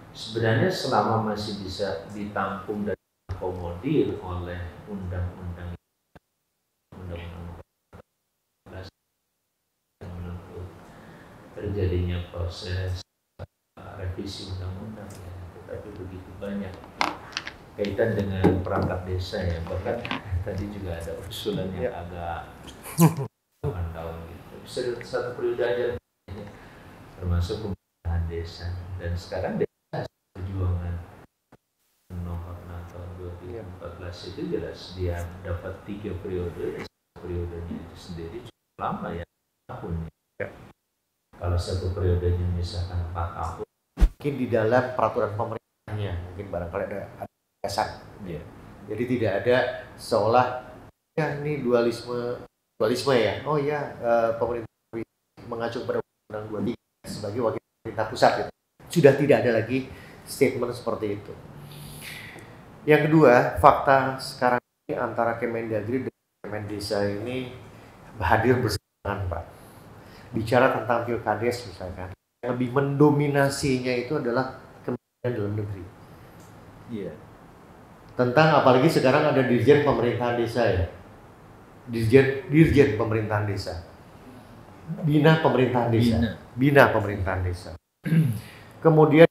Sebenarnya selama masih bisa ditampung dan diakomodir oleh undang-undang yang menuntut terjadinya proses revisi undang-undang ya, tetapi begitu banyak kaitan dengan perangkat desa ya, bahkan tadi juga ada usulan yang agak 8 tahun gitu, bisa satu periode aja termasuk pemerintahan desa. Dan sekarang desa perjuangan nomor tahun 2014 itu jelas dia dapat 3 periode, periodenya itu sendiri cukup lama ya, tahun ya. Kalau satu periodenya misalkan 4 tahun, mungkin di dalam peraturan pemerintahnya mungkin barangkali ada dasar. Yeah. Jadi tidak ada seolah ya ini dualisme ya. Oh ya, pemerintah mengacu pada Undang-Undang 23 sebagai wakil pemerintah pusat gitu. Sudah tidak ada lagi statement seperti itu. Yang kedua, fakta sekarang ini antara Kemendagri dan Kemendesa ini hadir bersamaan, Pak. Bicara tentang pilkades misalkan, yang lebih mendominasinya itu adalah Kementerian Dalam Negeri. Iya. Tentang apalagi sekarang ada Dirjen Pemerintahan Desa ya. Dirjen Pemerintahan Desa. Bina Pemerintahan Desa. Bina Pemerintahan Desa. Kemudian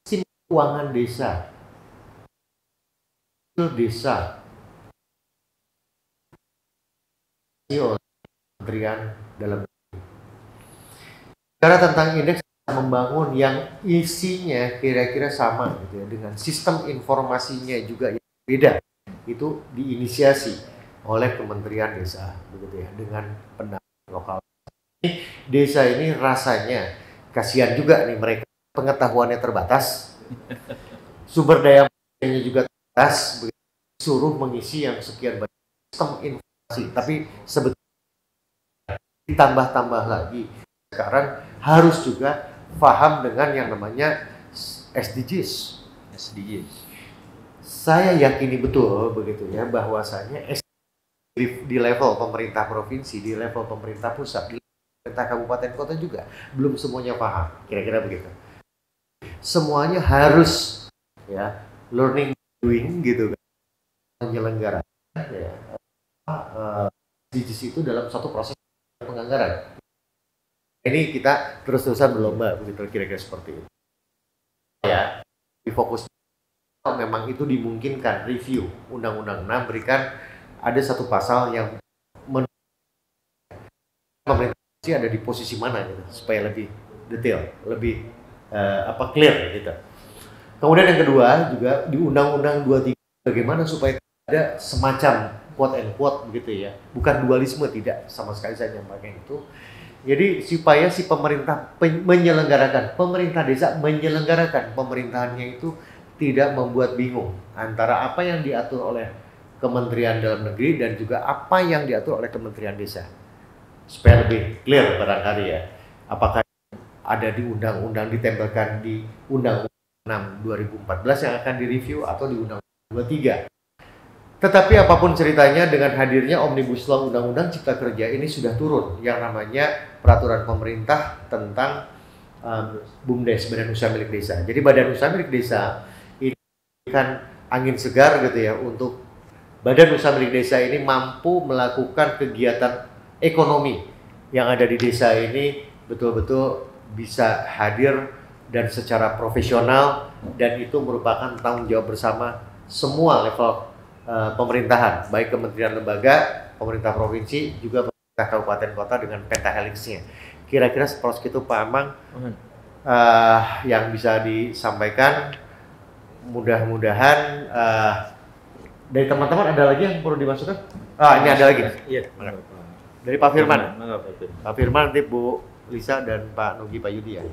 sistem keuangan desa. Desa. Kementerian Dalam Negeri. Bicara tentang indeks membangun yang isinya kira-kira sama gitu ya, dengan sistem informasinya juga yang beda, itu diinisiasi oleh Kementerian Desa begitu ya, dengan pendamping lokal. Desa ini rasanya kasihan juga nih, mereka pengetahuannya terbatas, sumber daya manusianya juga terbatas, begitu, suruh mengisi yang sekian banyak sistem informasi, tapi sebetulnya ditambah-tambah lagi sekarang harus juga paham dengan yang namanya SDGs. Saya yakini betul begitu ya, bahwasanya di level pemerintah provinsi, di level pemerintah pusat, di level pemerintah kabupaten kota juga belum semuanya paham. Kira-kira begitu. Semuanya harus ya learning doing gitu kan, penyelenggara ya, SDGs itu dalam satu proses penganggaran. Ini kita terus-terusan berlomba begitu, kira-kira seperti itu. Ya, di fokus memang itu dimungkinkan review Undang-Undang 6 berikan ada satu pasal yang pemerintah ada di posisi mana gitu supaya lebih detail, lebih clear gitu. Kemudian yang kedua juga di Undang-Undang 23 bagaimana supaya ada semacam quote and quote begitu ya, bukan dualisme, tidak sama sekali saya nyampaikan itu. Jadi supaya si pemerintah pemerintah desa menyelenggarakan pemerintahannya itu tidak membuat bingung antara apa yang diatur oleh Kementerian Dalam Negeri dan juga apa yang diatur oleh Kementerian Desa, supaya lebih clear barangkali ya, apakah ada di undang-undang ditempelkan di Undang-Undang 6 2014 yang akan direview atau di Undang-Undang 23. Tetapi apapun ceritanya, dengan hadirnya Omnibus Law Undang-Undang Cipta Kerja ini sudah turun yang namanya peraturan pemerintah tentang BUMDes, Badan Usaha Milik Desa. Jadi Badan Usaha Milik Desa ini kan angin segar gitu ya, untuk Badan Usaha Milik Desa ini mampu melakukan kegiatan ekonomi yang ada di desa ini betul-betul bisa hadir dan secara profesional, dan itu merupakan tanggung jawab bersama semua level pemerintahan, baik kementerian lembaga, pemerintah provinsi, juga pemerintah kabupaten kota dengan pentahelixnya. Kira-kira seperti itu Pak Amang yang bisa disampaikan. Mudah-mudahan dari teman-teman ada lagi yang perlu dimasukkan? Ini ada lagi. Iya. Dari Pak Firman. Pak Firman, nanti Bu Lisa dan Pak Nugi, Pak Yudi ya.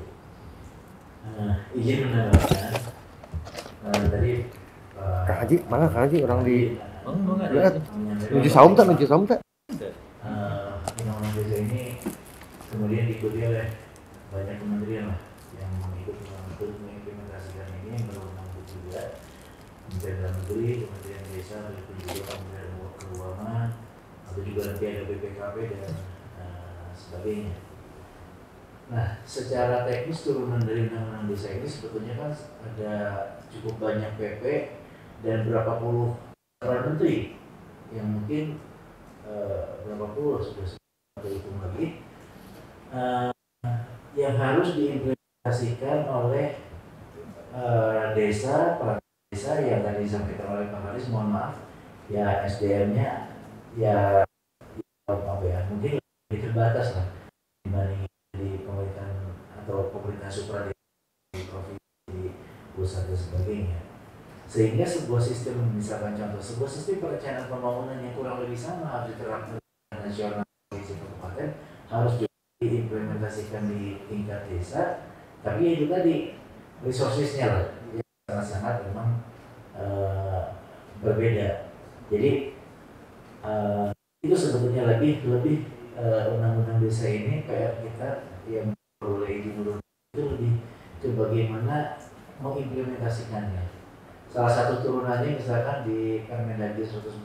Izin menambahkan tadi Kang Haji, mana Kang Haji orang di menyampaikan nuju saum tak? undang-undang desa ini kemudian diikuti oleh banyak kementerian lah yang ikut mengimplementasikan ini, berundang juga Kementerian Dalam Negeri, Kementerian Desa, dan juga Kementerian Keuangan, atau juga nanti ada BPKP dan sebagainya. Nah, secara teknis turunan dari undang-undang desa ini sebetulnya kan ada cukup banyak PP dan berapa puluh peraturan menteri yang mungkin berapa puluh sudah hitung lagi yang harus diimplementasikan oleh desa, perangkat desa yang tadi disampaikan oleh Pak Haris. Mohon maaf ya, SDM-nya ya mungkin lebih terbatas lah dibanding di pemerintahan atau pemerintah supra di provinsi, pusat dan sebagainya. Sehingga sebuah sistem, misalkan contoh, sebuah sistem perencanaan pembangunan yang kurang lebih sama harus diterapkan nasional di kabupaten, harus juga diimplementasikan di tingkat desa. Tapi itu tadi resourcesnya lah yang sangat-sangat memang berbeda. Jadi itu sebetulnya lebih undang-undang desa ini PR kita yang boleh dimulai itu lebih ke bagaimana mengimplementasikannya. Salah satu turunannya misalkan di Permendagri 114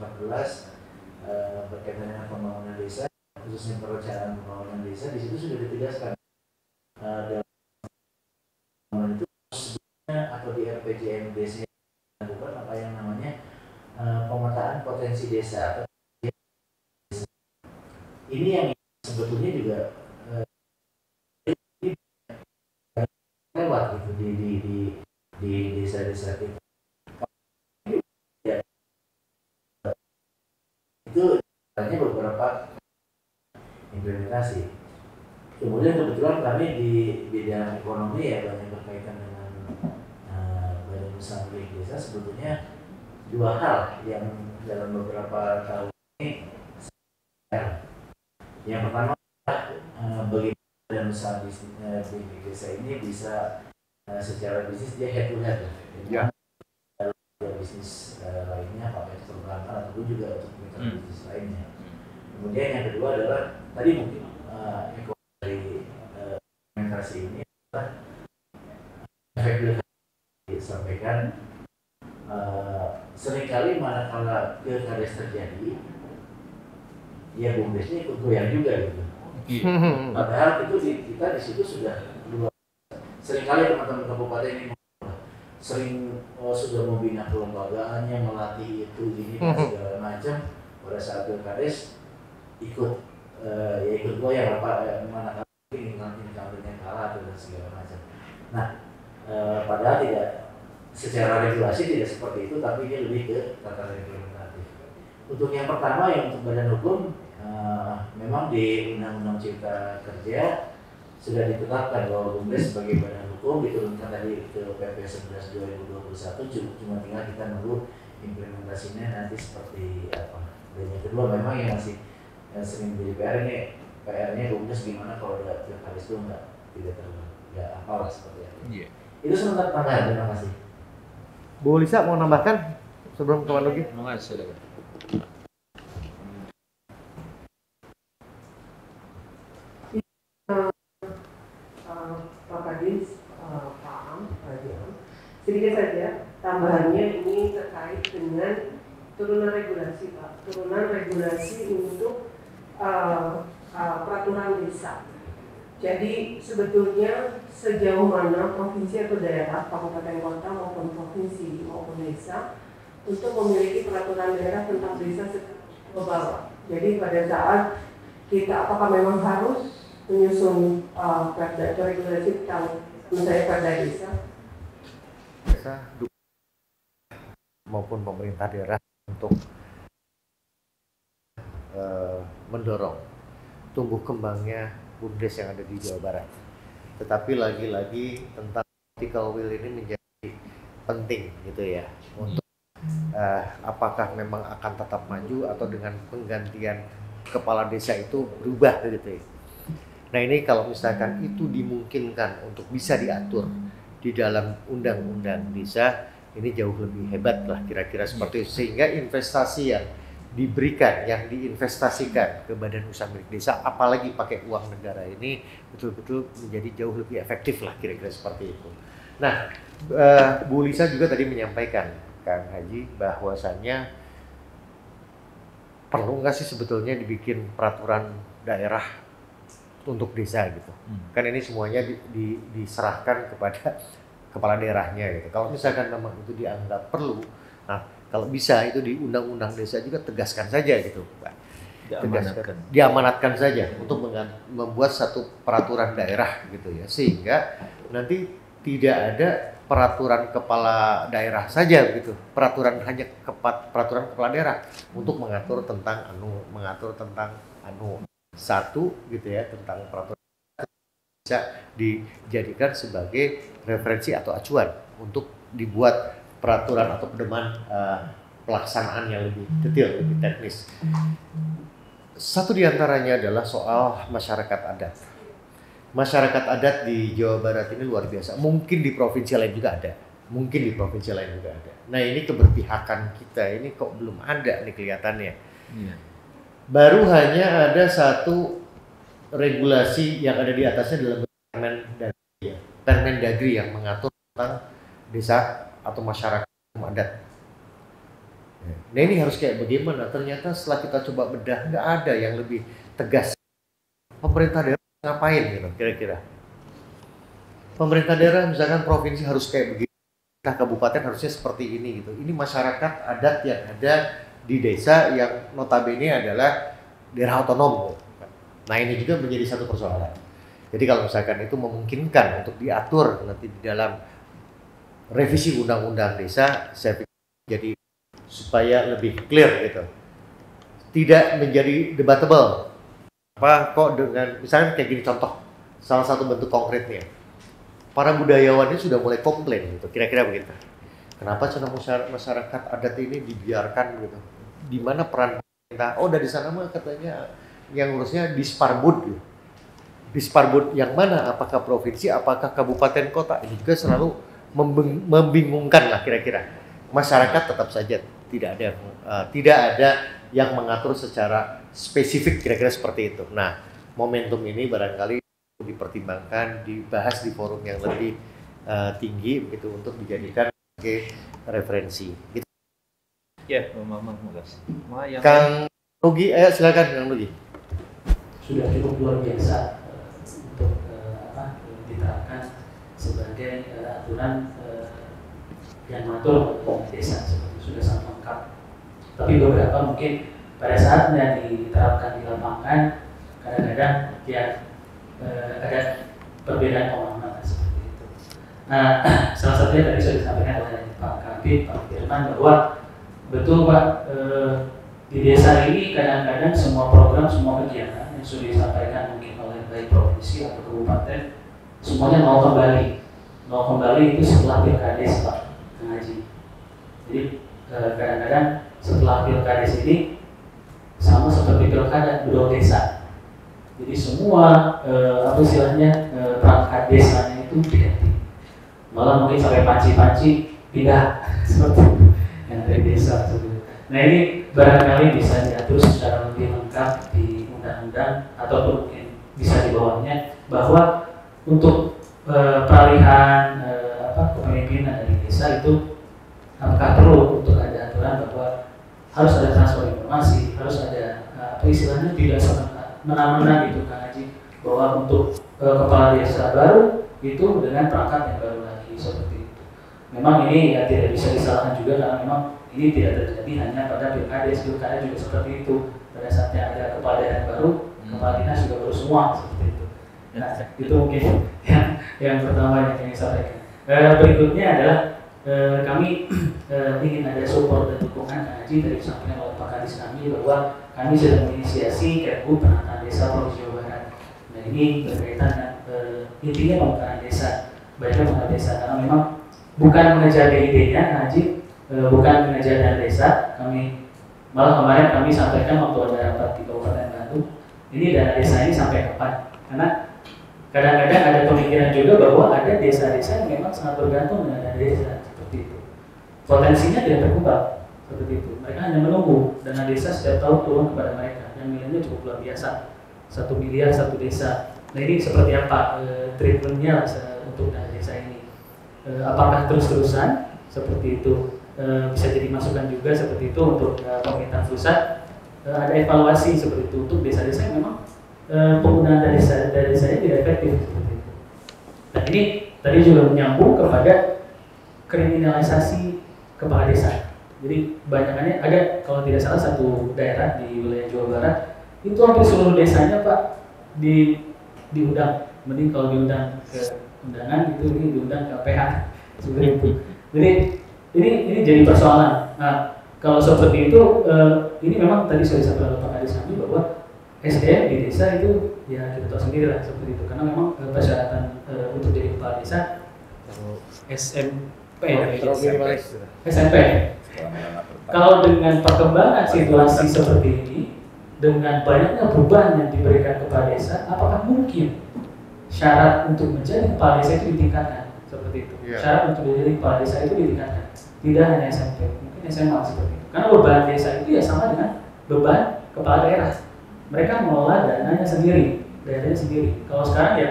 berkaitan dengan pembangunan desa, khususnya perencanaan pembangunan desa, di situ sudah ditegaskan dalam itu atau di RPJMD bukan apa yang namanya pemetaan potensi desa. Ini yang sebetulnya juga lewat gitu di desa-desa kita. Itu hanya beberapa implementasi. Kemudian kebetulan kami di bidang ekonomi ya banyak berkaitan dengan badan usaha milik desa. Sebetulnya dua hal yang dalam beberapa tahun ini. Yang pertama bagaimana badan usaha milik desa ini bisa secara bisnis dia head to head ya. Bisnis lainnya apakah itu perbankan ataupun juga untuk bisnis lainnya. Kemudian yang kedua adalah tadi mungkin ekonomi dari implementasi ini adalah efek disampaikan seringkali manakala pilkades terjadi ya BUMDesnya ikut goyang juga gitu. Padahal itu kita di situ sudah seringkali teman-teman kabupaten ini sudah membina kelembagaannya, melatih itu gini dan segala macam. Pada saat pilkades ikut goyang mana ini kampanye kalah dan segala macam. Nah, padahal tidak secara regulasi tidak seperti itu, tapi dia lebih ke tataran implementatif. Untuk yang pertama yang untuk badan hukum memang di Undang-Undang Cipta Kerja sudah ditetapkan bahwa BUMDes sebagai badan hukum diturunkan tadi ke PP 11 2021, cuma tinggal kita nunggu implementasinya nanti seperti apa. Dan yang kedua memang yang masih sering menjadi PR-nya BUMDes gimana kalau ada pilkades itu tidak apalah seperti itu. Yeah. Itu sebentar tanggal, terima kasih. Bu Lisa mau nambahkan sebelum kemana lagi? Terima kasih. Pak Kadis, Pak Am, sedikit saja tambahannya ini terkait dengan turunan regulasi Pak, turunan regulasi untuk peraturan desa. Jadi sebetulnya sejauh mana provinsi atau daerah, kabupaten kota maupun provinsi maupun desa untuk memiliki peraturan daerah tentang desa ke bawah. Jadi pada saat kita apakah memang harus menyusun perda atau regulasi tentang misalnya perda desa maupun pemerintah daerah untuk mendorong tumbuh kembangnya BUMDes yang ada di Jawa Barat. Tetapi lagi-lagi tentang political will ini menjadi penting gitu ya untuk apakah memang akan tetap maju atau dengan penggantian kepala desa itu berubah gitu ya. Nah ini kalau misalkan itu dimungkinkan untuk bisa diatur di dalam undang-undang desa, ini jauh lebih hebat lah kira-kira seperti itu. Sehingga investasi yang diberikan, yang diinvestasikan ke badan usaha milik desa, apalagi pakai uang negara ini betul-betul menjadi jauh lebih efektif lah kira-kira seperti itu. Nah, Bu Lisa juga tadi menyampaikan, Kang Haji, bahwasannya perlu nggak sih sebetulnya dibikin peraturan daerah untuk desa gitu. Kan ini semuanya diserahkan kepada kepala daerahnya gitu. Kalau misalkan memang itu dianggap perlu, nah kalau bisa itu di undang-undang desa juga tegaskan saja gitu, Pak. Diamanatkan saja untuk membuat satu peraturan daerah gitu ya, sehingga nanti tidak ada peraturan kepala daerah saja begitu, peraturan kepala daerah untuk mengatur tentang satu gitu ya, tentang peraturan bisa dijadikan sebagai referensi atau acuan untuk dibuat peraturan atau pedoman pelaksanaan yang lebih detail, lebih teknis. Satu diantaranya adalah soal masyarakat adat. Masyarakat adat di Jawa Barat ini luar biasa. Mungkin di provinsi lain juga ada. Nah ini keberpihakan kita ini kok belum ada nih kelihatannya. Yeah. Baru hanya ada satu regulasi yang ada di atasnya dalam Permendagri yang mengatur tentang desa atau masyarakat adat. Nah ini harus kayak bagaimana? Ternyata setelah kita coba bedah nggak ada yang lebih tegas. Pemerintah daerah ngapain gitu kira-kira? Pemerintah daerah misalkan provinsi harus kayak begini, kabupaten harusnya seperti ini gitu. Ini masyarakat adat yang ada di desa yang notabene adalah daerah otonom. Nah ini juga menjadi satu persoalan. Jadi kalau misalkan itu memungkinkan untuk diatur nanti di dalam revisi undang-undang desa, saya pikir jadi supaya lebih clear gitu, tidak menjadi debatable. Apa kok dengan misalnya kayak gini contoh, salah satu bentuk konkretnya, para budayawan ini sudah mulai komplain gitu, kira-kira begitu. Kenapa cina masyarakat adat ini dibiarkan gitu? Di mana peran pemerintah? Oh dari sana mah katanya yang ngurusnya Disparbud gitu. Disparbud yang mana? Apakah provinsi? Apakah kabupaten kota? Ini juga selalu membingungkan lah kira-kira. Masyarakat tetap saja tidak ada yang mengatur secara spesifik kira-kira seperti itu. Nah, momentum ini barangkali dipertimbangkan, dibahas di forum yang lebih tinggi begitu untuk dijadikan sebagai referensi. Gitu. Ya, terima kasih. Kang Rugi, silakan Kang Rugi. Sudah cukup luar biasa untuk diterapkan sebagai aturan yang mengatur desa, sudah sangat lengkap. Tapi beberapa mungkin pada saatnya diterapkan di lapangan kadang-kadang ya ada perbedaan pemahaman seperti itu. Nah, salah satunya tadi sudah disampaikan oleh Pak Kabid, Pak Firman bahwa betul Pak, di desa ini kadang-kadang semua program, semua kegiatan yang sudah disampaikan mungkin oleh baik provinsi atau kabupaten, semuanya mau kembali. Mau kembali itu setelah pilkades Pak Kang Haji. Jadi kadang-kadang setelah pilkades ini sama seperti pilkada 2 desa. Jadi semua apa istilahnya perangkat desanya itu diganti. Malah mungkin sampai panci-panci pindah seperti itu yang dari desa. Nah ini barangkali bisa diatur secara lebih lengkap di undang-undang ataupun mungkin bisa di bawahnya bahwa untuk peralihan kepemimpinan dari desa itu apakah perlu untuk ada aturan bahwa harus ada transfer informasi, harus ada apa istilahnya tidak semena-mena gitu Kang Haji, bahwa untuk kepala desa baru itu dengan perangkat yang baru lagi seperti itu. Memang ini ya tidak bisa disalahkan juga karena memang ini tidak terjadi hanya pada pilkades juga seperti itu. Pada saatnya ada kepala daerah baru, kepala dinas juga baru semua seperti itu. Nah, itu mungkin yang pertama yang ingin saya sampaikan. Berikutnya adalah kami ingin ada support dan dukungan Kang Haji dari disampaikan oleh Pak Kadis kami bahwa kami sedang menginisiasi Kembu Penataan Desa Provinsi Jawa Barat. Nah ini berkaitan dengan intinya pemekaran desa, banyaknya pemekaran desa karena memang bukan mengejar idenya Kang Haji, bukan mengejar dana desa. Kami malah kemarin kami sampaikan waktu ada rapat di Kabupaten Bandung, ini dana desa ini sampai kapan? Karena kadang-kadang ada pemikiran juga bahwa ada desa-desa yang memang sangat bergantung dengan dana desa seperti itu. Potensinya tidak terkubang seperti itu. Mereka hanya menunggu dana desa setiap tahun turun kepada mereka. Yang nilainya cukup luar biasa, 1 miliar 1 desa. Nah ini seperti apa treatmentnya untuk dana desa ini? Apakah terus-terusan seperti itu? Bisa jadi masukan juga seperti itu untuk pemerintah pusat. Ada evaluasi seperti itu untuk desa-desa yang memang penggunaan dari saya tidak efektif seperti itu. Nah ini tadi juga menyambung kepada kriminalisasi kepala desa. Jadi banyakannya ada kalau tidak salah satu daerah di wilayah Jawa Barat itu hampir seluruh desanya Pak diundang. Mending kalau diundang ke undangan itu ini diundang ke PH seperti itu. Jadi ini jadi persoalan. Nah kalau seperti itu ini memang tadi sudah disampaikan oleh Pak Kadis kami bahwa SDM di desa itu ya kita tahu sendiri lah seperti itu karena memang persyaratan untuk jadi kepala desa SMP. Kalau dengan perkembangan situasi seperti ini, dengan banyaknya beban yang diberikan kepada desa, apakah mungkin syarat untuk menjadi kepala desa itu ditingkatkan seperti itu? Syarat untuk menjadi kepala desa itu ditingkatkan, tidak hanya SMP, mungkin SMA seperti itu. Karena beban desa itu ya sama dengan beban kepala daerah. Mereka mengelola dananya sendiri. Kalau sekarang ya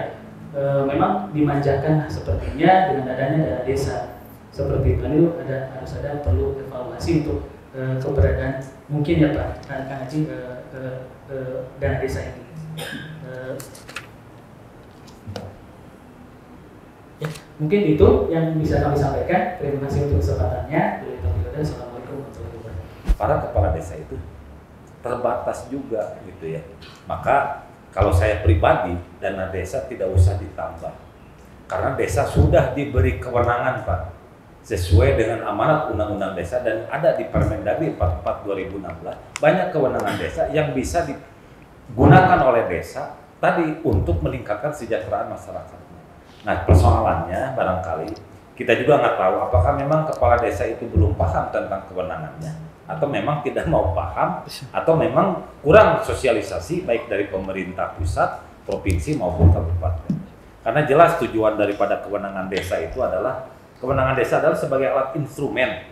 memang dimanjakan sepertinya dengan adanya dana desa seperti itu. Itu harus ada perlu evaluasi untuk keberadaan mungkin ya Pak Kang Haji dana desa ini. Ya, mungkin itu yang bisa kami sampaikan. Terima kasih untuk kesempatannya. Assalamualaikum warahmatullahi wabarakatuh. Para kepala desa itu terbatas juga gitu ya. Maka kalau saya pribadi dana desa tidak usah ditambah. Karena desa sudah diberi kewenangan Pak sesuai dengan amanat Undang-Undang Desa dan ada di Permendagri 44 2016 banyak kewenangan desa yang bisa digunakan oleh desa tadi untuk meningkatkan kesejahteraan masyarakatnya. Nah persoalannya barangkali kita juga nggak tahu apakah memang kepala desa itu belum paham tentang kewenangannya atau memang tidak mau paham, atau memang kurang sosialisasi baik dari pemerintah pusat, provinsi maupun kabupaten. Karena jelas tujuan daripada kewenangan desa itu adalah sebagai alat instrumen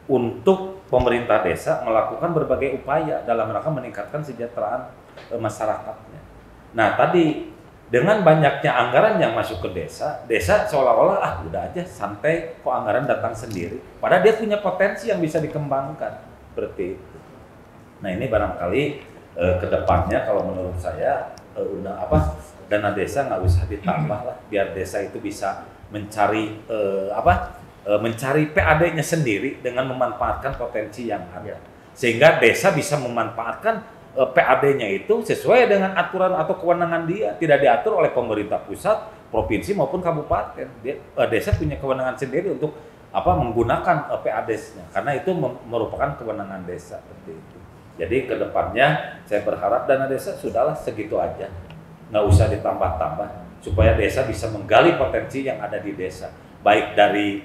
untuk pemerintah desa melakukan berbagai upaya dalam rangka meningkatkan kesejahteraan masyarakatnya. Nah tadi dengan banyaknya anggaran yang masuk ke desa seolah-olah udah aja santai kok anggaran datang sendiri. Padahal dia punya potensi yang bisa dikembangkan. Seperti itu. Nah ini barangkali kedepannya kalau menurut saya dana desa nggak usah ditambah lah, biar desa itu bisa mencari mencari PAD-nya sendiri dengan memanfaatkan potensi yang ada, sehingga desa bisa memanfaatkan PAD-nya itu sesuai dengan aturan atau kewenangan dia, tidak diatur oleh pemerintah pusat, provinsi maupun kabupaten. Desa punya kewenangan sendiri untuk menggunakan PAD-nya karena itu merupakan kewenangan desa seperti itu. Jadi kedepannya saya berharap dana desa sudahlah segitu aja, nggak usah ditambah-tambah supaya desa bisa menggali potensi yang ada di desa, baik dari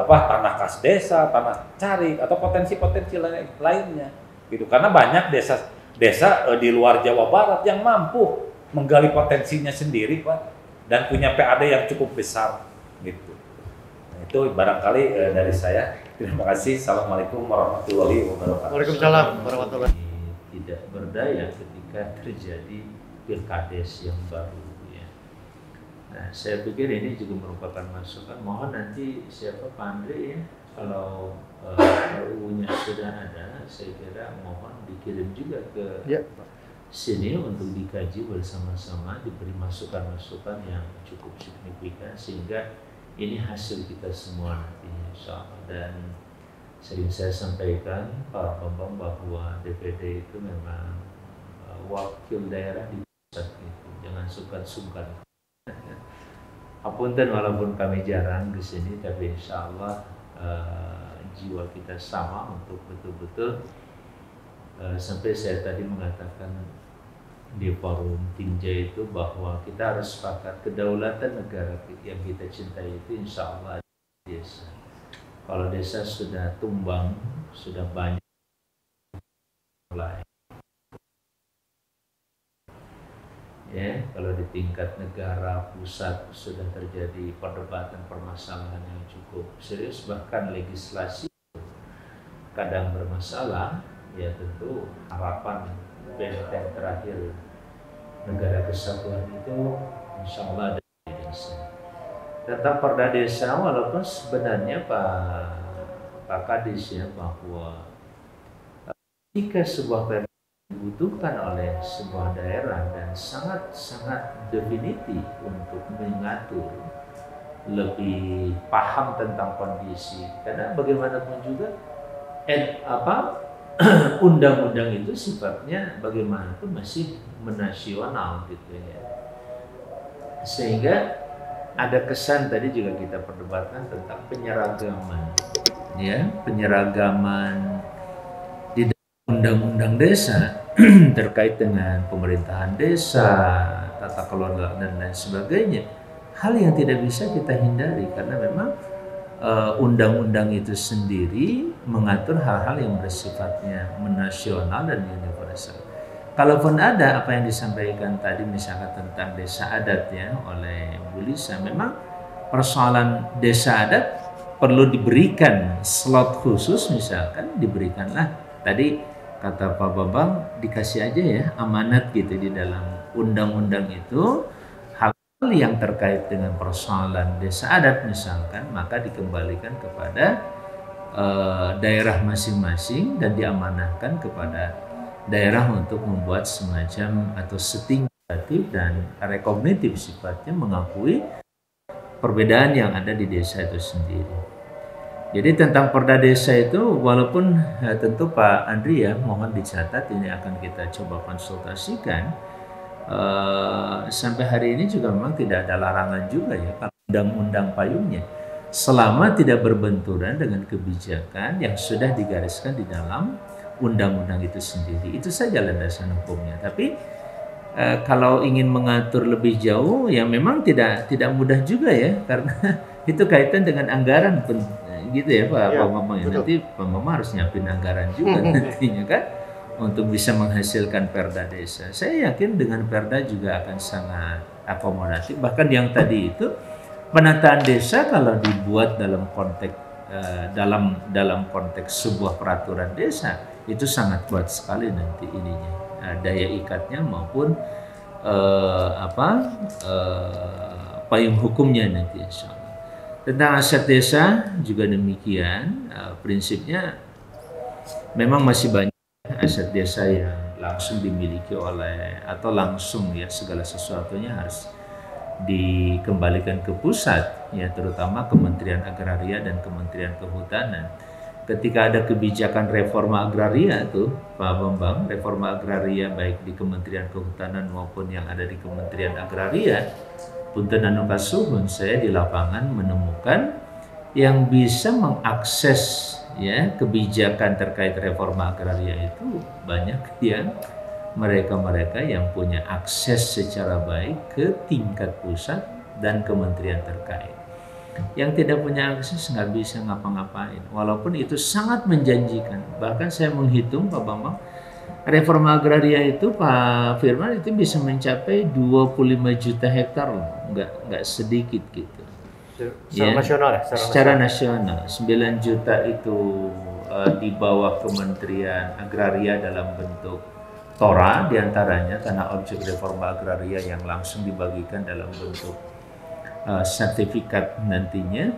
tanah kas desa, tanah cari atau potensi-potensi lainnya gitu. Karena banyak desa di luar Jawa Barat yang mampu menggali potensinya sendiri Pak, dan punya PAD yang cukup besar gitu. Nah, itu barangkali dari saya. Terima kasih. Assalamualaikum warahmatullahi wabarakatuh. Waalaikumsalam warahmatullahi. Tidak berdaya ketika terjadi pilkades yang baru ya. Nah, saya pikir ini juga merupakan masukan. Mohon nanti siapa Pak Andre ya, kalau RUU-nya sudah ada, saya kira mohon dikirim juga ke sini untuk dikaji bersama-sama, diberi masukan-masukan yang cukup signifikan sehingga ini hasil kita semua nantinya insya Allah. Dan sering saya sampaikan Pak Bambang bahwa DPD itu memang wakil daerah di pusat itu, jangan sungkan-sungkan. Apunten walaupun kami jarang di sini, tapi insya Allah jiwa kita sama untuk betul-betul sampai saya tadi mengatakan di forum Tinja itu bahwa kita harus sepakat kedaulatan negara yang kita cintai itu insya Allah di desa. Kalau desa sudah tumbang, sudah banyak lain. Ya, kalau di tingkat negara pusat sudah terjadi perdebatan permasalahan yang cukup serius, bahkan legislasi kadang bermasalah, ya tentu harapan benteng terakhir negara kesatuan itu insya Allah ada di desa. Tentang perda desa, walaupun sebenarnya Pak Kadis ya, bahwa jika sebuah perda dibutuhkan oleh sebuah daerah dan sangat-sangat definitif untuk mengatur, lebih paham tentang kondisi, karena bagaimanapun juga undang-undang itu sifatnya bagaimanapun masih menasional gitu ya, sehingga ada kesan tadi juga kita perdebatkan tentang penyeragaman ya, penyeragaman di undang-undang desa terkait dengan pemerintahan desa, tata kelola dan lain sebagainya, hal yang tidak bisa kita hindari karena memang undang-undang itu sendiri mengatur hal-hal yang bersifatnya menasional dan universal. Kalaupun ada apa yang disampaikan tadi misalkan tentang desa adat ya oleh Bu Lisa, memang persoalan desa adat perlu diberikan slot khusus, misalkan diberikanlah tadi kata Pak Bambang, dikasih aja ya amanat gitu di dalam undang-undang itu hal yang terkait dengan persoalan desa adat misalkan, maka dikembalikan kepada daerah masing-masing dan diamanahkan kepada daerah untuk membuat semacam atau setting dan rekognitif sifatnya, mengakui perbedaan yang ada di desa itu sendiri. Jadi tentang perda desa itu walaupun tentu Pak Andri ya, mohon dicatat, ini akan kita coba konsultasikan. Sampai hari ini juga memang tidak ada larangan juga ya kalau undang-undang payungnya, selama tidak berbenturan dengan kebijakan yang sudah digariskan di dalam undang-undang itu sendiri. Itu saja landasan hukumnya. Tapi kalau ingin mengatur lebih jauh ya memang tidak mudah juga ya, karena itu kaitan dengan anggaran gitu ya Pak Mama ya. Nanti Pak Mama harus nyiapin anggaran juga nantinya kan untuk bisa menghasilkan perda desa. Saya yakin dengan perda juga akan sangat akomodatif. Bahkan yang tadi itu penataan desa kalau dibuat dalam konteks dalam konteks sebuah peraturan desa itu sangat kuat sekali nanti ininya, daya ikatnya maupun payung hukumnya nanti insya Allah. Tentang aset desa juga demikian, prinsipnya memang masih banyak aset desa yang langsung dimiliki oleh atau langsung ya segala sesuatunya harus dikembalikan ke pusat ya, terutama Kementerian Agraria dan Kementerian Kehutanan. Ketika ada kebijakan reforma agraria tuh Pak Bambang, reforma agraria baik di Kementerian Kehutanan maupun yang ada di Kementerian Agraria, punten anu kasuhun, saya di lapangan menemukan yang bisa mengakses ya kebijakan terkait reforma agraria itu banyak yang mereka-mereka yang punya akses secara baik ke tingkat pusat dan kementerian terkait. Yang tidak punya akses nggak bisa ngapa-ngapain, walaupun itu sangat menjanjikan. Bahkan saya menghitung Pak Bambang, reforma agraria itu Pak Firman itu bisa mencapai 25 juta hektar loh, nggak sedikit gitu. Secara nasional ya? Secara nasional, 9 juta itu di bawah Kementerian Agraria dalam bentuk TORA, diantaranya tanah objek reforma agraria yang langsung dibagikan dalam bentuk sertifikat nantinya.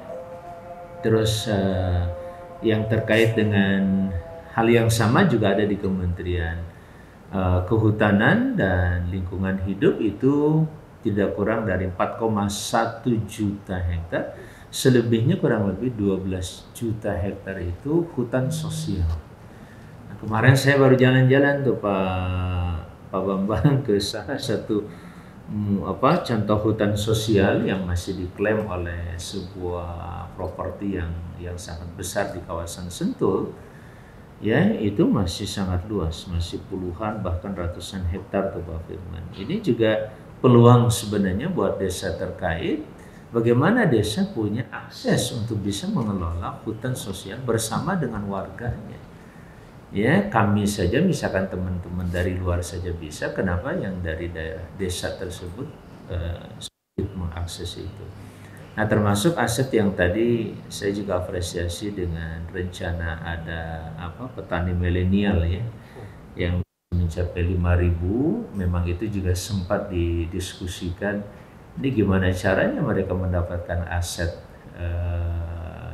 Terus yang terkait dengan hal yang sama juga ada di Kementerian Kehutanan dan Lingkungan Hidup, itu tidak kurang dari 4,1 juta hektar. Selebihnya kurang lebih 12 juta hektar itu hutan sosial. Nah, kemarin saya baru jalan-jalan tuh Pak Bambang ke salah satu contoh hutan sosial yang masih diklaim oleh sebuah properti yang sangat besar di kawasan Sentul. Ya, itu masih sangat luas, masih puluhan bahkan ratusan hektar tuh Pak Firman. Ini juga peluang sebenarnya buat desa terkait, bagaimana desa punya akses untuk bisa mengelola hutan sosial bersama dengan warganya. Ya, kami saja, misalkan teman-teman dari luar saja bisa, kenapa yang dari daerah desa tersebut sulit mengakses itu. Nah, termasuk aset yang tadi saya juga apresiasi dengan rencana ada petani milenial ya, yang mencapai 5.000, memang itu juga sempat didiskusikan, ini gimana caranya mereka mendapatkan aset.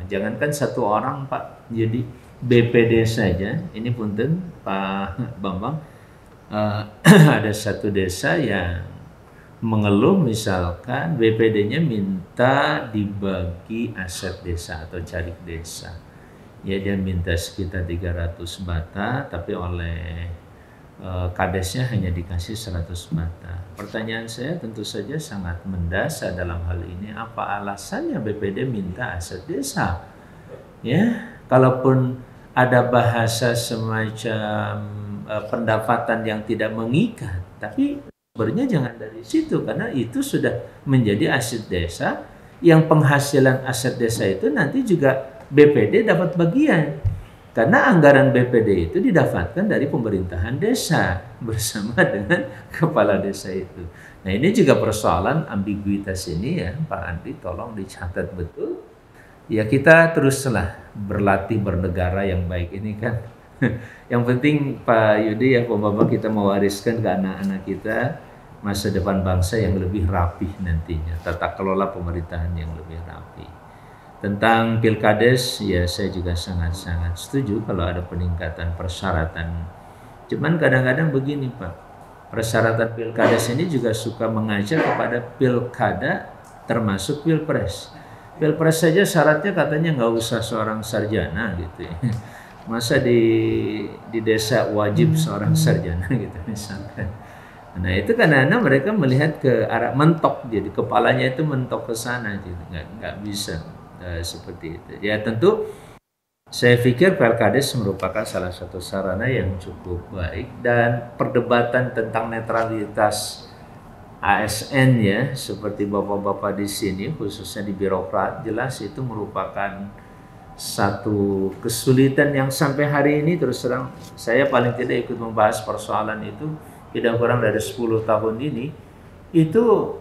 Jangankan satu orang Pak, jadi BPD saja, ini punten Pak Bambang, ada satu desa yang mengeluh misalkan BPD-nya minta dibagi aset desa atau carik desa. Ya, dia minta sekitar 300 bata, tapi oleh kadesnya hanya dikasih 100 bata. Pertanyaan saya tentu saja sangat mendasar dalam hal ini, apa alasannya BPD minta aset desa? Ya, kalaupun ada bahasa semacam pendapatan yang tidak mengikat, tapi sumbernya jangan dari situ, karena itu sudah menjadi aset desa, yang penghasilan aset desa itu nanti juga BPD dapat bagian, karena anggaran BPD itu didapatkan dari pemerintahan desa bersama dengan kepala desa itu. Nah, ini juga persoalan ambiguitas ini ya Pak Andri, tolong dicatat betul. Ya, kita teruslah berlatih bernegara yang baik ini kan. Yang penting Pak Yudi ya, Pak Bambang, kita mewariskan ke anak-anak kita masa depan bangsa yang lebih rapih nantinya, tata kelola pemerintahan yang lebih rapih. Tentang pilkades, ya saya juga sangat-sangat setuju kalau ada peningkatan persyaratan. Cuman kadang-kadang begini Pak, persyaratan pilkades ini juga suka mengajak kepada pilkada termasuk pilpres. Pilpres saja syaratnya katanya nggak usah seorang sarjana gitu ya. Masa di desa wajib seorang sarjana gitu misalkan. Nah, itu karena mereka melihat ke arah mentok, jadi kepalanya itu mentok ke sana gitu. Nggak bisa seperti itu. Ya tentu saya pikir pilkades merupakan salah satu sarana yang cukup baik, dan perdebatan tentang netralitas ASN ya, seperti bapak-bapak di sini khususnya di birokrat, jelas itu merupakan satu kesulitan yang sampai hari ini terus terang saya paling tidak ikut membahas persoalan itu tidak kurang dari 10 tahun ini. Itu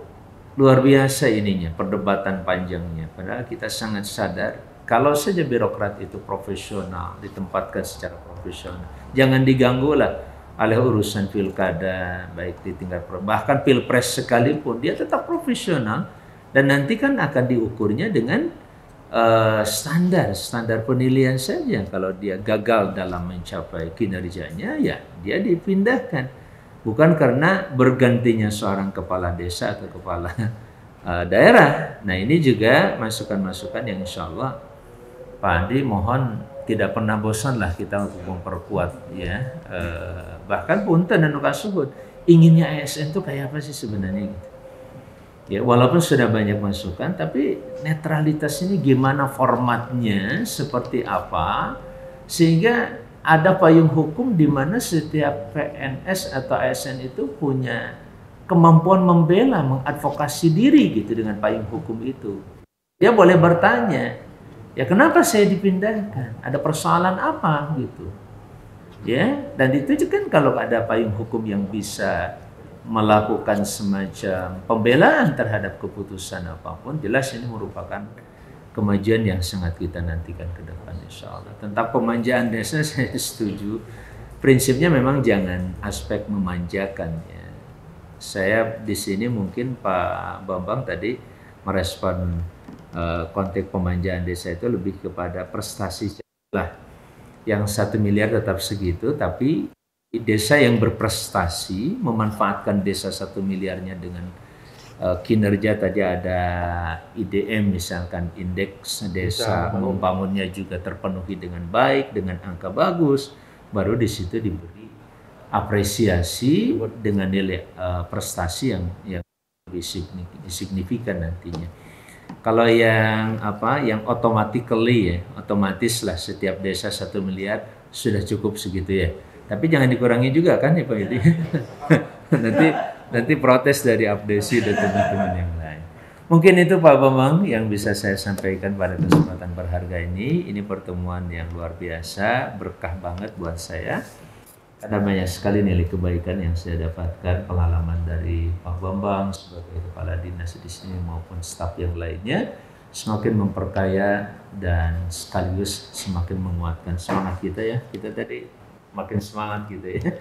luar biasa ininya, perdebatan panjangnya. Padahal kita sangat sadar kalau saja birokrat itu profesional, ditempatkan secara profesional, jangan diganggu lah oleh urusan pilkada, baik di tingkat bahkan pilpres sekalipun, dia tetap profesional, dan nanti kan akan diukurnya dengan standar penilaian saja. Kalau dia gagal dalam mencapai kinerjanya, ya dia dipindahkan, bukan karena bergantinya seorang kepala desa atau kepala daerah. Nah, ini juga masukan-masukan yang insya Allah Pak Andi mohon tidak pernah bosan lah kita untuk memperkuat ya. Bahkan punten dan kasubut, inginnya ASN itu kayak apa sih sebenarnya gitu. Ya, walaupun sudah banyak masukan, tapi netralitas ini gimana formatnya, seperti apa, sehingga ada payung hukum di mana setiap PNS atau ASN itu punya kemampuan membela, mengadvokasi diri gitu dengan payung hukum itu. Dia boleh bertanya, ya kenapa saya dipindahkan? Ada persoalan apa gitu? Ya, dan itu kan kalau ada payung hukum yang bisa melakukan semacam pembelaan terhadap keputusan apapun, jelas ini merupakan kemajuan yang sangat kita nantikan ke depan insya Allah. Tentang pemanjaan desa saya setuju. Prinsipnya memang jangan aspek memanjakan ya. Saya di sini mungkin Pak Bambang tadi merespon konteks pemanjaan desa itu lebih kepada prestasi lah. Yang 1 miliar tetap segitu, tapi desa yang berprestasi memanfaatkan desa 1 miliarnya dengan kinerja tadi ada IDM misalkan indeks desa membangunnya juga terpenuhi dengan baik dengan angka bagus, baru di situ diberi apresiasi dengan nilai prestasi yang lebih signifikan nantinya. Kalau yang yang otomatis lah setiap desa 1 miliar sudah cukup segitu ya. Tapi jangan dikurangi juga kan ya Pak Yudi. nanti protes dari Abdesi dan teman-teman yang lain. Mungkin itu Pak Bambang yang bisa saya sampaikan pada kesempatan berharga ini. Ini pertemuan yang luar biasa, berkah banget buat saya. Karena banyak sekali nilai kebaikan yang saya dapatkan, pengalaman dari Pak Bambang sebagai kepala dinas di sini maupun staf yang lainnya, semakin memperkaya dan sekaligus semakin menguatkan semangat kita ya. Kita tadi makin semangat gitu ya,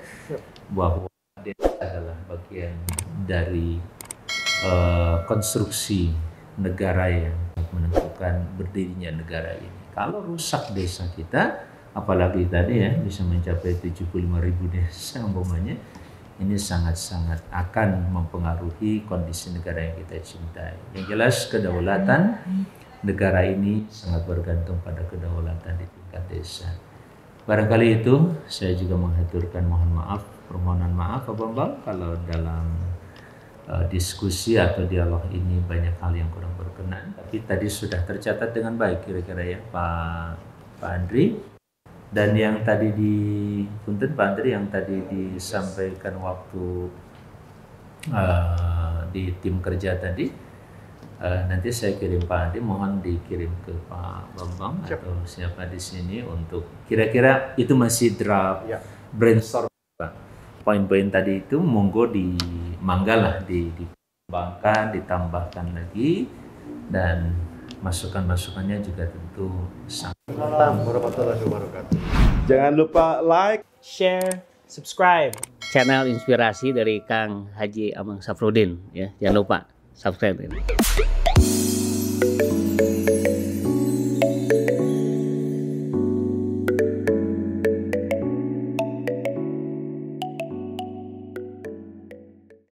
bahwa desa adalah bagian dari konstruksi negara yang menentukan berdirinya negara ini. Kalau rusak desa kita, apalagi tadi ya bisa mencapai 75.000 desa umpamanya, ini sangat-sangat akan mempengaruhi kondisi negara yang kita cintai. Yang jelas kedaulatan negara ini sangat bergantung pada kedaulatan di tingkat desa. Barangkali itu saya juga mengaturkan permohonan maaf Pak Bambang kalau dalam diskusi atau dialog ini banyak hal yang kurang berkenan. Tapi tadi sudah tercatat dengan baik kira-kira ya Pak Andri. Dan yang tadi Pak Andri yang tadi disampaikan waktu di tim kerja tadi, nanti saya kirim Pak Andri, mohon dikirim ke Pak Bambang atau siapa di sini untuk kira-kira itu masih draft brainstorm Pak. Poin-poin tadi itu monggo dimanggalah dikembangkan, ditambahkan lagi, dan masukan-masukannya juga tentu sangat. Jangan lupa like, share, subscribe channel inspirasi dari Kang Haji Amang Safruddin ya. Jangan lupa subscribe ini.